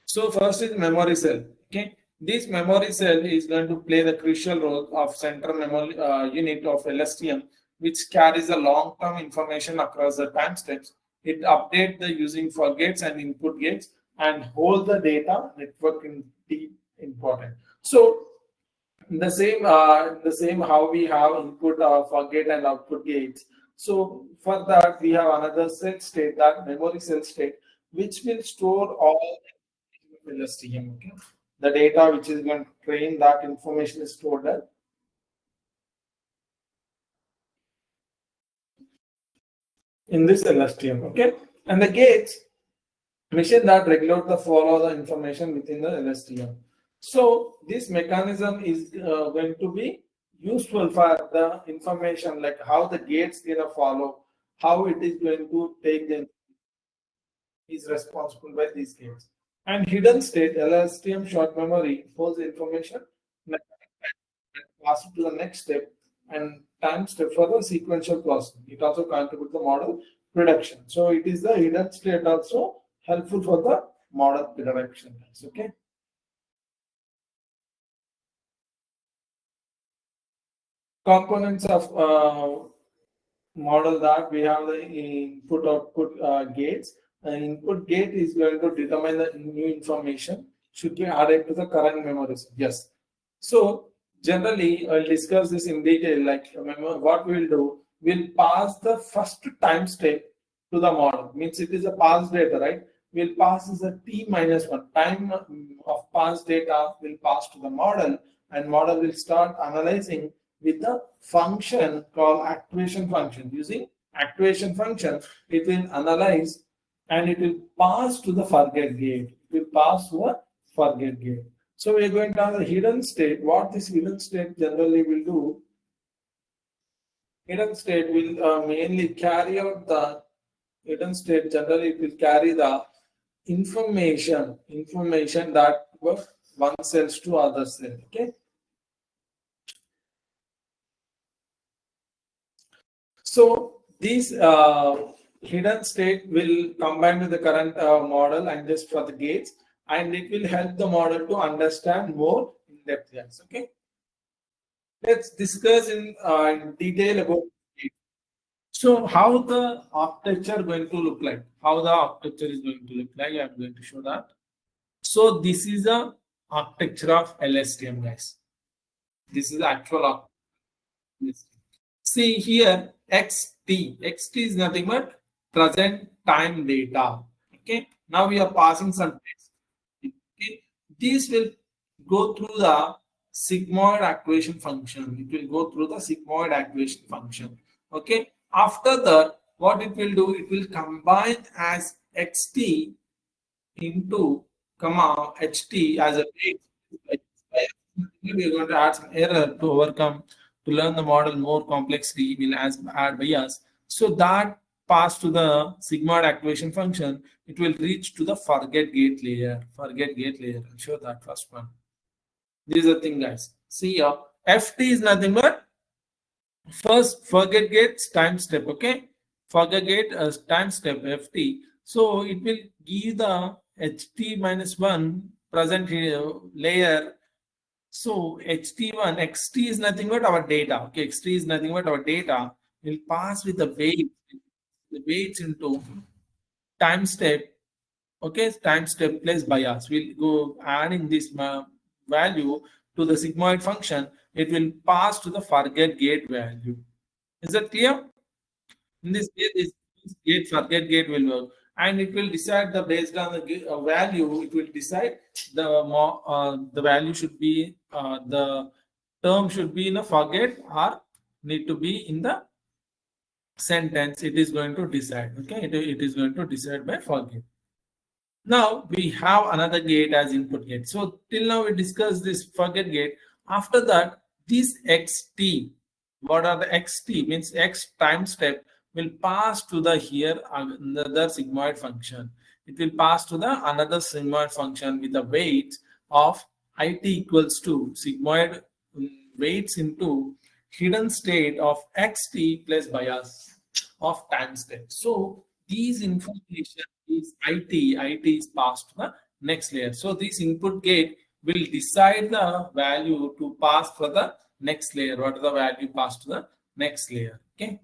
So, first is memory cell. Okay, this memory cell is going to play the crucial role of central memory unit of LSTM, which carries the long-term information across the time steps. It updates the using for gates and input gates and hold the data network in deep important. So the same how we have input for gate and output gates. So for that, we have another cell state, that memory cell state, which will store all LSTM. Okay, the data which is going to train that information is stored there. In this LSTM. Okay, and the gates machine that regulate the follow the information within the LSTM. So this mechanism is going to be useful for the information, like how the gates gonna follow, how it is going to take the is responsible by these gates. And hidden state LSTM short memory holds information pass it to the next step and time step for the sequential processing. It also contributes the model prediction. So it is the hidden state also helpful for the model prediction. Okay. Components of model that we have the input output gates. An input gate is going to determine the new information should be added to the current memories. Yes. So generally, I'll discuss this in detail. Like remember, what we'll do, we'll pass the first time step to the model. Means it is a pass data, right? We'll pass is a t minus one time of pass data will pass to the model, and model will start analyzing with the function called activation function. Using activation function, it will analyze and it will pass to the forget gate. It will pass to a forget gate. So we are going to have the hidden state. What this hidden state generally will do, hidden state will mainly carry out the hidden state. Generally, it will carry the information that one cells to other cell. Okay. So these hidden state will combine with the current model and just for the gates, and it will help the model to understand more in depth. Yes. Okay. Let's discuss in detail about it. So how the architecture going to look like? How the architecture is going to look like? I'm going to show that. So this is the architecture of LSTM, guys. This is the actual architecture. See here, xt is nothing but present time data. Okay. Now we are passing some text. Okay. This will go through the sigmoid activation function. It will go through the sigmoid activation function. Okay. After that, what it will do, it will combine as xt into comma ht as a base. We are going to add some error to overcome to learn the model more complexly. We'll add bias. So that pass to the sigmoid activation function, it will reach to the forget gate layer. Forget gate layer. I'll show that first one. This is the thing, guys. See here, ft is nothing but first forget gate time step. Okay, forget gate time step ft. So it will give the ht minus one present layer. So ht1 xt is nothing but our data. Okay, xt is nothing but our data. Will pass with the weights into time step. Okay, time step plus bias. We'll go adding this value to the sigmoid function. It will pass to the forget gate value. Is that clear? In this case, this gate forget gate will work, and it will decide the based on the value. It will decide the value should be the term should be in a forget or need to be in the sentence. It is going to decide. Okay, it is going to decide by forget. Now we have another gate as input gate. So till now we discussed this forget gate. After that, this xt, what are the xt means x time step will pass to the here another sigmoid function. It will pass to the another sigmoid function with the weights of it equals to sigmoid weights into hidden state of xt plus bias of time step. So these information is it is passed to the next layer. So this input gate will decide the value to pass for the next layer. What is the value passed to the next layer? Okay.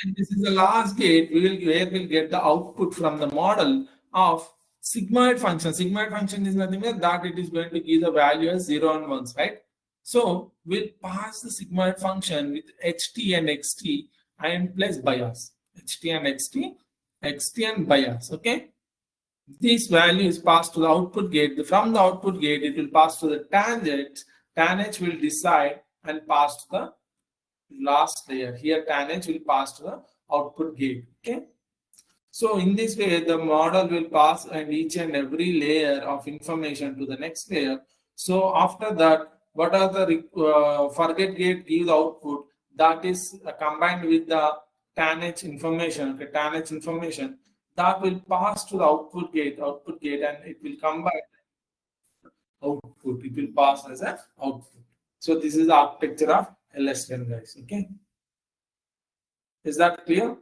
And this is the last gate where we'll get the output from the model of sigmoid function. Sigmoid function is nothing but that it is going to give the value as 0 and 1s, right? So we'll pass the sigmoid function with ht and xt and plus bias. ht and xt and bias. Okay. This value is passed to the output gate. From the output gate, it will pass to the tangent. Tanh will decide and pass to the last layer. Here, tanh will pass to the output gate. Okay. So in this way, the model will pass and each and every layer of information to the next layer. So after that, what are the forget gate give the output that is combined with the tanh information. Okay, tanh information that will pass to the output gate, and it will combine output. It will pass as an output. So this is the architecture of LSTM, guys. Okay, is that clear?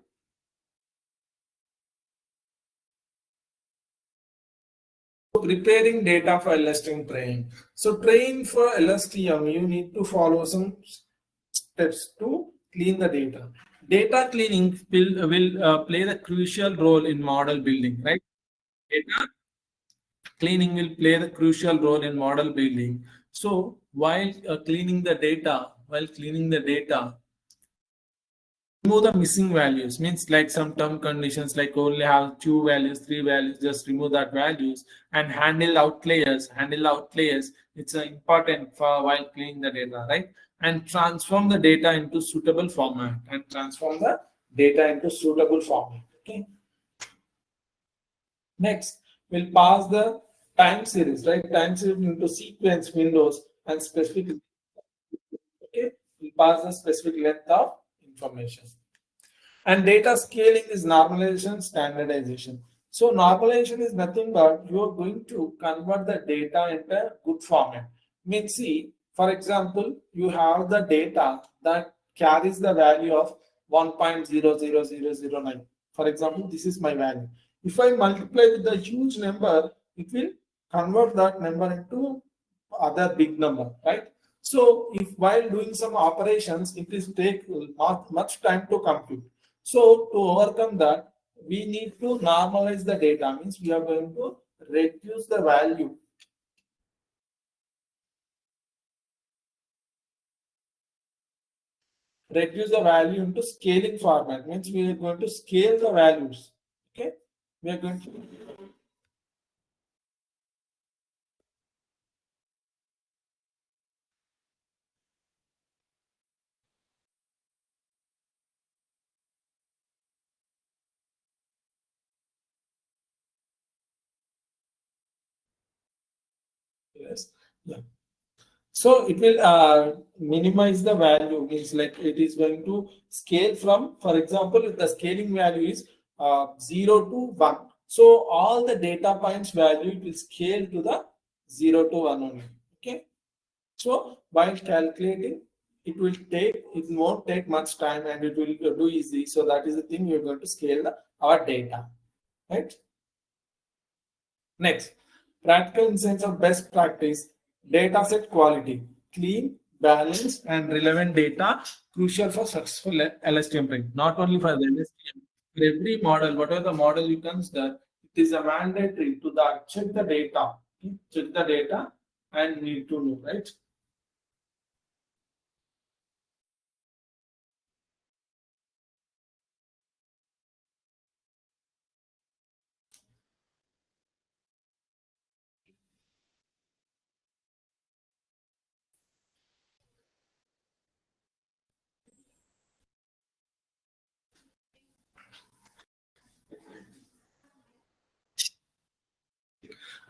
Preparing data for LSTM training. So train for LSTM, you need to follow some steps to clean the data. Data cleaning will play the crucial role in model building, right? Data cleaning will play the crucial role in model building. So while cleaning the data, remove the missing values. Means like some term conditions like only have 2 values, 3 values, just remove that values and handle outliers. It's important for while cleaning the data, right? And transform the data into suitable format. Okay. Next, we'll pass the time series, right? Time series into sequence windows and specific. Okay, we'll pass the specific length of information. And data scaling is normalization, standardization. So normalization is nothing but you're going to convert the data into good format. Means see, for example, you have the data that carries the value of 1.00009. For example, this is my value. If I multiply with the huge number, it will convert that number into other big number, right? So if while doing some operations, it is take not much time to compute. So to overcome that, we need to normalize the data. Means we are going to reduce the value. Reduce the value into scaling format. Means we are going to scale the values. Okay. We are going to yes. Yeah. So it will minimize the value, means like it is going to scale from, for example, if the scaling value is 0 to 1. So all the data points value it will scale to the 0 to 1 only. Okay. So while calculating, it won't take much time and it will do easy. So that is the thing you're going to scale our data, right? Next, practical insights of best practice, data set quality, clean, balanced, and relevant data, crucial for successful LSTM training. Not only for the LSTM, for every model, whatever the model you consider, it is a mandatory to check the data, okay? Check the data and need to know, right?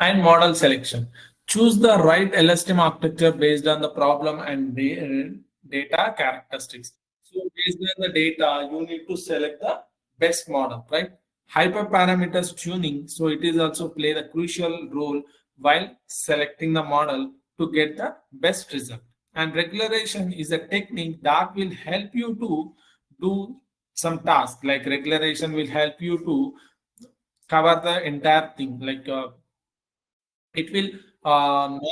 And model selection. Choose the right LSTM architecture based on the problem and data characteristics. So based on the data, you need to select the best model, right? Hyperparameters tuning. So it is also play the crucial role while selecting the model to get the best result. And regularization is a technique that will help you to do some tasks. Like regularization will help you to cover the entire thing. Like it will not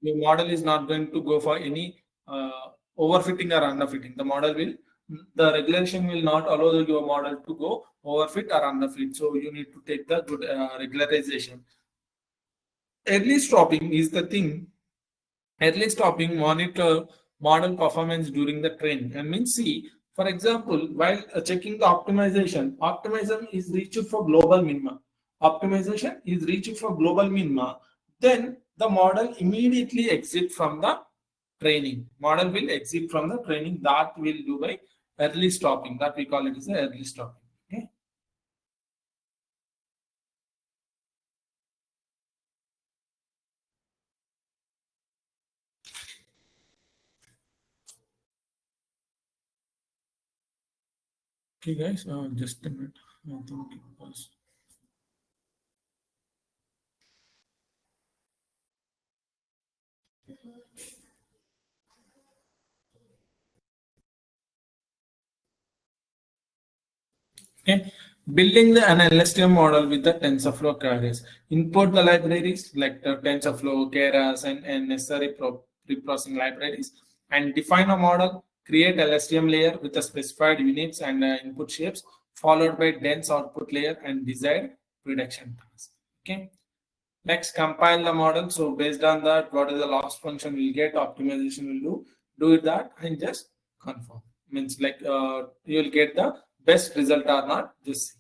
your model is not going to go for any overfitting or underfitting. The regulation will not allow your model to go overfit or underfit. So you need to take the good regularization. Early stopping is the thing Early stopping monitor model performance during the training. And means see, for example, while checking the optimization is reached for global minima. Optimization is reached for global minima. Then the model immediately exit from the training. Model will exit from the training. That will do by early stopping. That we call it as the early stopping. Okay. Okay, guys. Just a minute. I think it was. Okay. Building an LSTM model with the TensorFlow carriers. Import the libraries like the TensorFlow, Keras, and necessary preprocessing libraries, and define a model. Create LSTM layer with the specified units and input shapes, followed by dense output layer and desired prediction task. Okay. Next, compile the model. So based on that, what is the loss function we'll get, optimization will do it that, and just confirm. Means like you'll get the best result or not. Just see.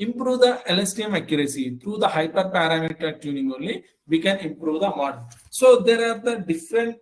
Improve the LSTM accuracy through the hyperparameter tuning only. We can improve the model. So there are the different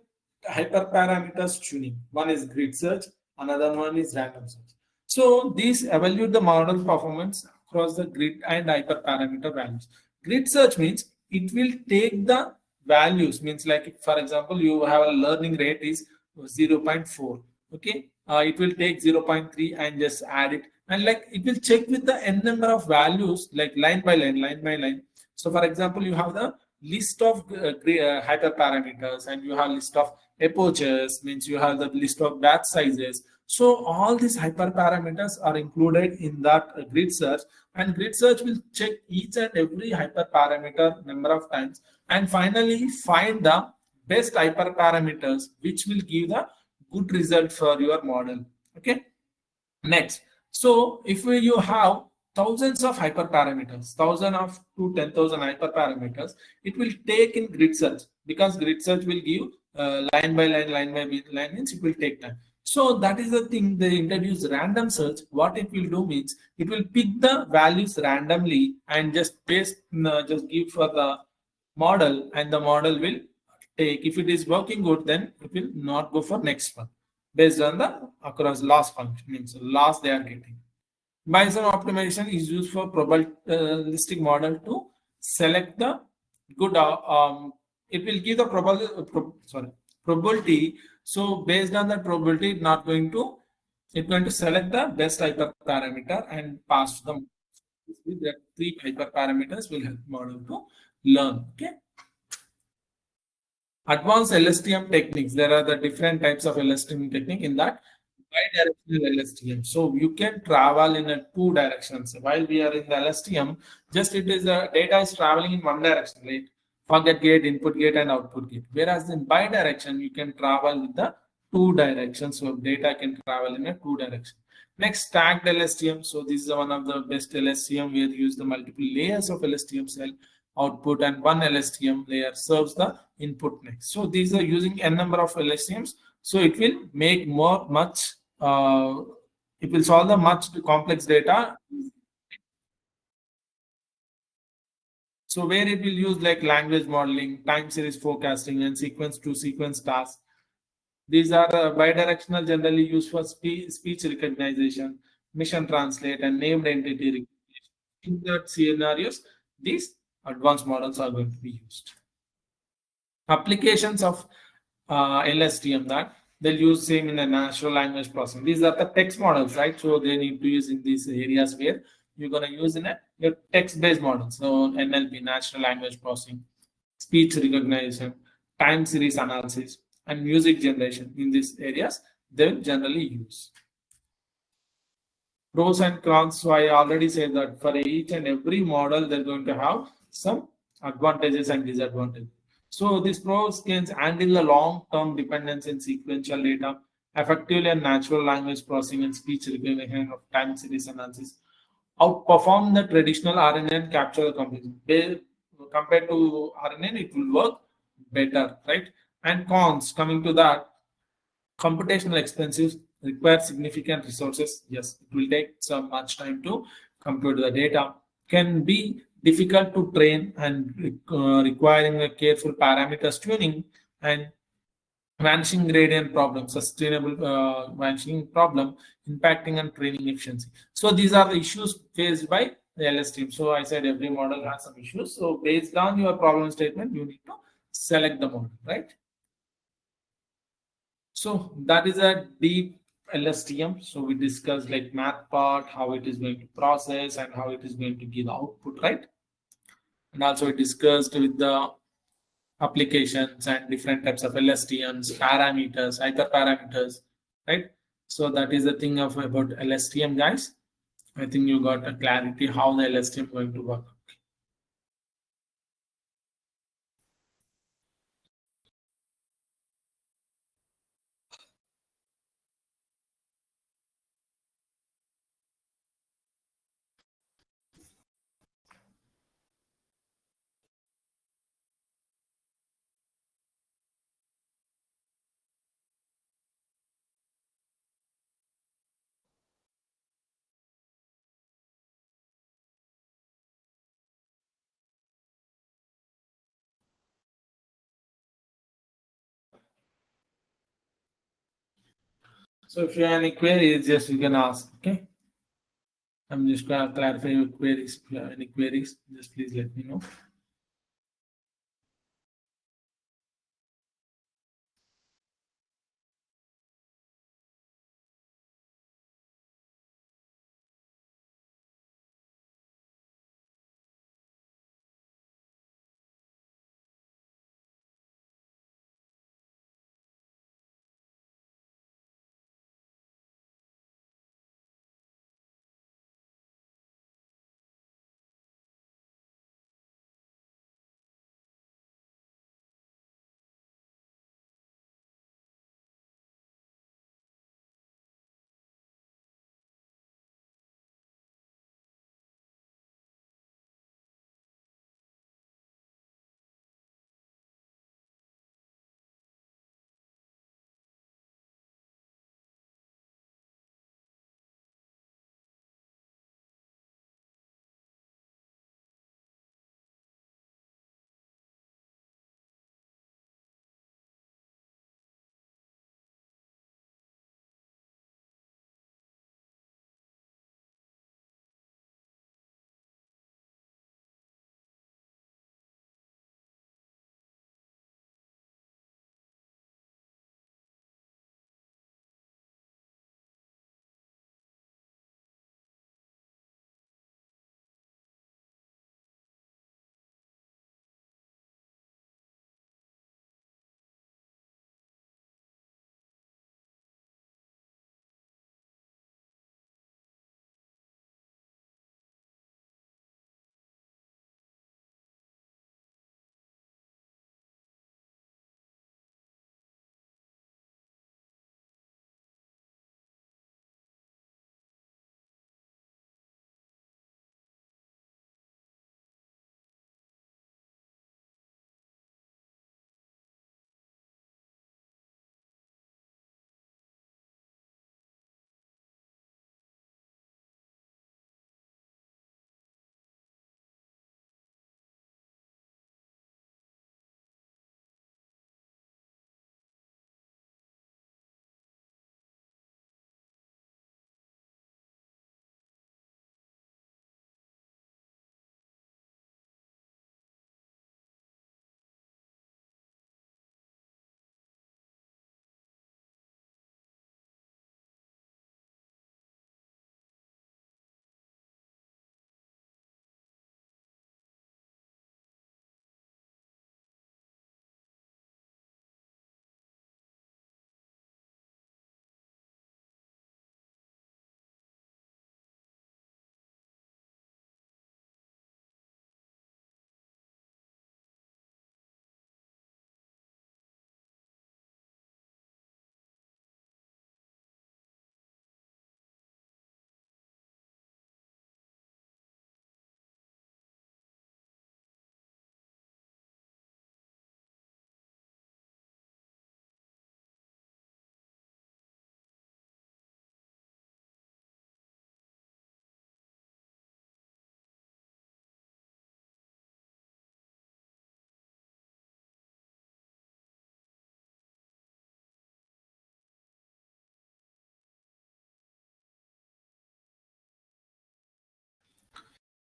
hyperparameters tuning. One is grid search, another one is random search. So these evaluate the model performance across the grid and hyperparameter values. Grid search means it will take the values, means like for example you have a learning rate is 0.4. Okay, it will take 0.3 and just add it, and like it will check with the n number of values, like line by line. So for example you have the list of hyperparameters, and you have list of epochs, means you have the list of batch sizes. So all these hyperparameters are included in that grid search, and grid search will check each and every hyperparameter number of times, and finally find the best hyperparameters which will give the good result for your model. Okay. Next, so if you have thousands of hyperparameters, 1,000 of to 10,000 hyperparameters, it will take in grid search, because grid search will give line by line means it will take time. So that is the thing, they introduce random search. What it will do means it will pick the values randomly and just paste, just give for the model, and the model will take. If it is working good, then it will not go for next one based on the across loss function, means loss they are getting. Bayesian optimization is used for probabilistic model to select the good. It will give the probability. So based on that probability, it's going to select the best hyperparameter and pass to the model. The three hyperparameters will help model to learn. Okay. Advanced LSTM techniques. There are the different types of LSTM technique in that bidirectional LSTM. So you can travel in a two directions. While we are in the LSTM, just it is the data is traveling in one direction, right? Forget gate, input gate, and output gate. Whereas in bidirection, you can travel with the two directions. So data can travel in a two direction. Next, stacked LSTM. So this is one of the best LSTM where you use the multiple layers of LSTM cell output, and one LSTM layer serves the input next. So these are using n number of LSTMs. So it will make it will solve the much complex data. So where it will use like language modeling, time series forecasting, and sequence to sequence tasks. These are bidirectional, generally used for speech recognition, mission translate, and named entity recognition. In that scenarios, these advanced models are going to be used. Applications of LSTM, that they'll use same in the natural language processing. These are the text models, right? So they need to use in these areas where you're going to use in your text-based models. So NLP, natural language processing, speech recognition, time series analysis, and music generation. In these areas, they will generally use. Pros and cons. So I already said that for each and every model, they're going to have some advantages and disadvantages. So these pros can handle the long-term dependence in sequential data, effectively and natural language processing and speech recognition of time series analysis, outperform the traditional RNN capture computation. Compared to RNN, it will work better, right? And cons, coming to that, computational expenses require significant resources. Yes, it will take so much time to compute the data. Can be difficult to train and requiring a careful parameters tuning and vanishing gradient problem, sustainable vanishing problem, impacting and training efficiency. So these are the issues faced by the LS team. So I said every model has some issues. So based on your problem statement, you need to select the model, right? So that is a deep LSTM. So we discussed like math part, how it is going to process and how it is going to give output, right? And also we discussed with the applications and different types of LSTMs, parameters, hyperparameters, right? So that is the thing of about LSTM, guys. I think you got a clarity how the LSTM going to work. So if you have any queries, just you can ask. Okay. I'm just going to clarify your queries. If you have any queries, just please let me know.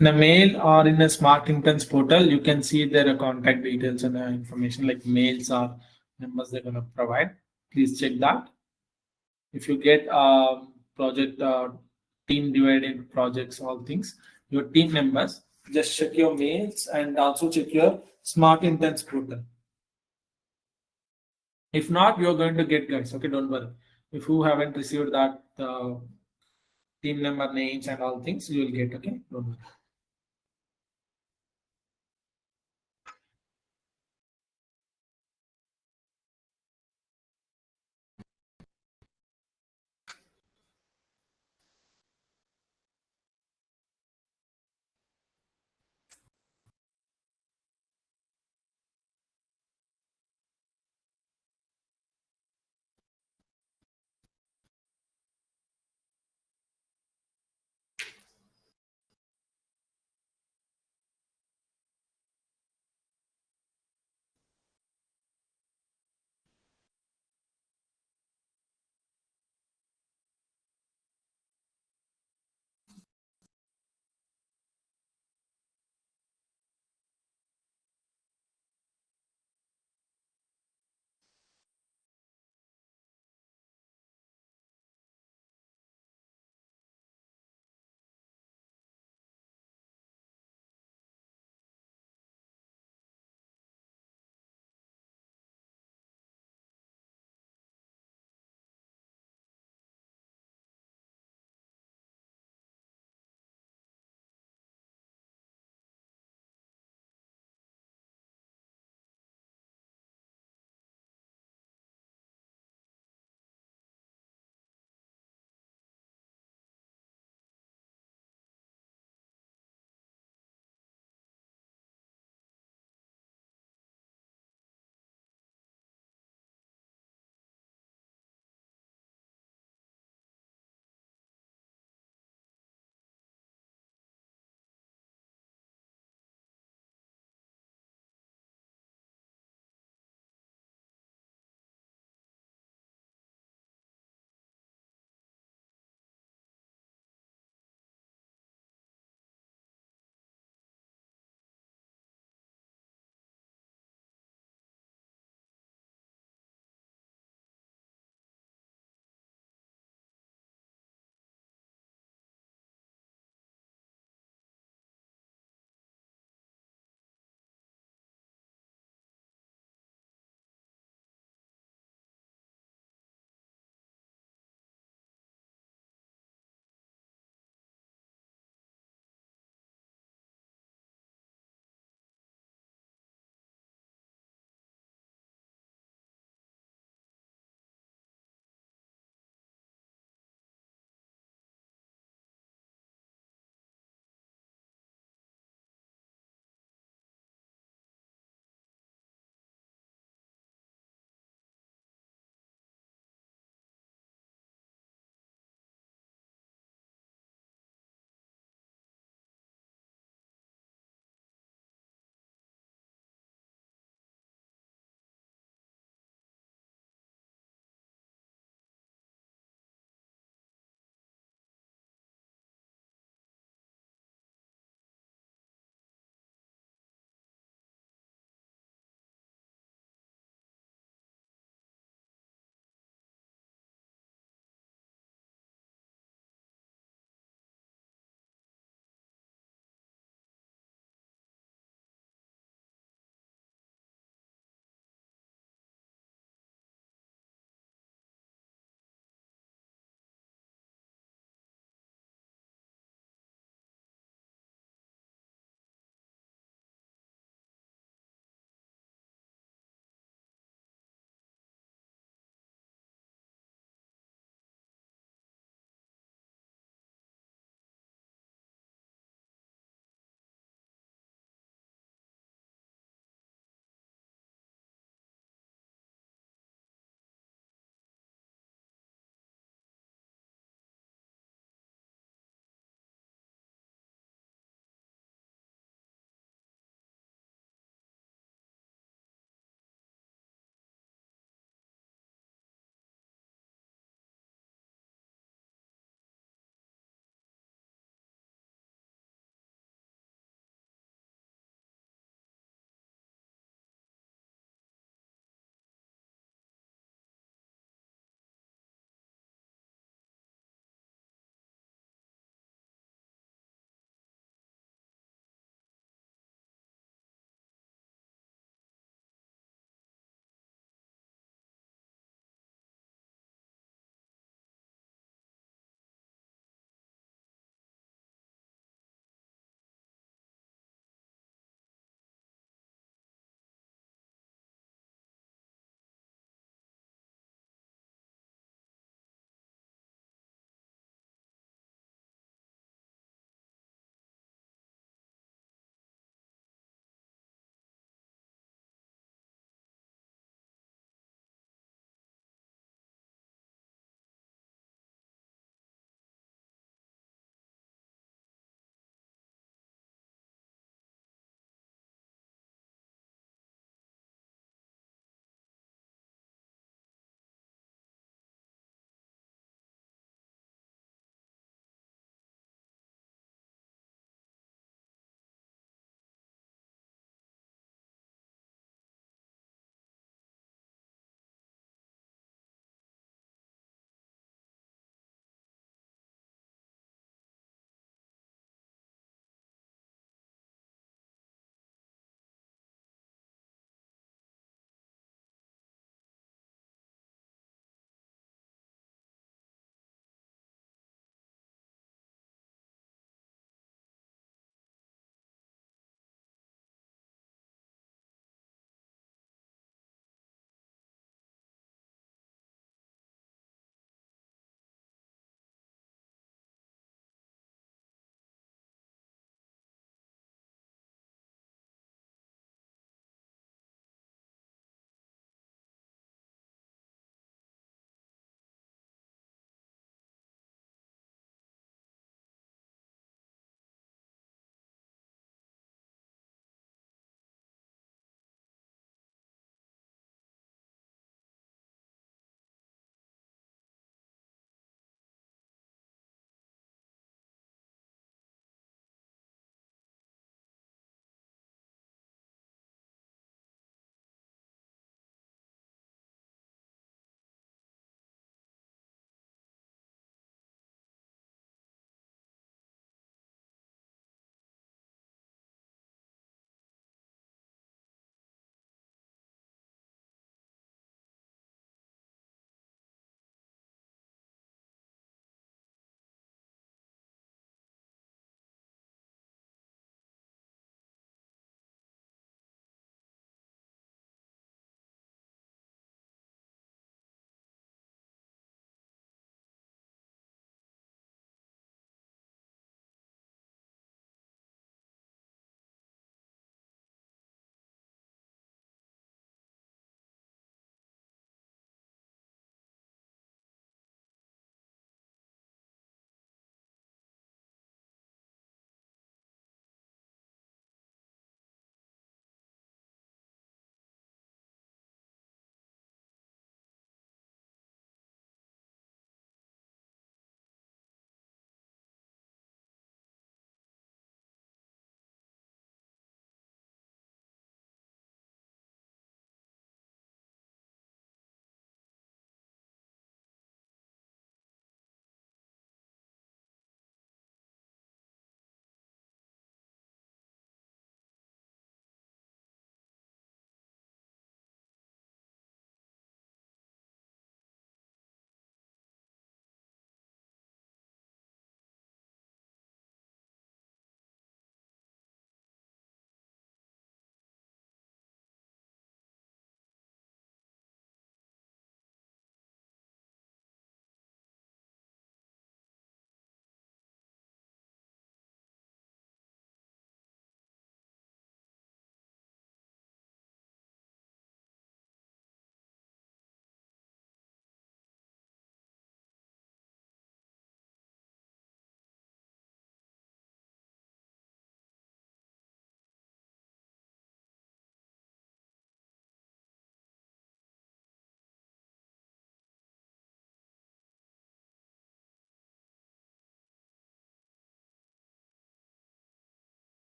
In a mail or in a Smart Interns portal, you can see their contact details and information like mails or numbers they're going to provide. Please check that. If you get a project team divided into projects, all things, your team members, just check your mails and also check your Smart Interns portal. If not, you're going to get, guys. Okay, don't worry. If you haven't received that team member names and all things, you will get. Okay, don't worry.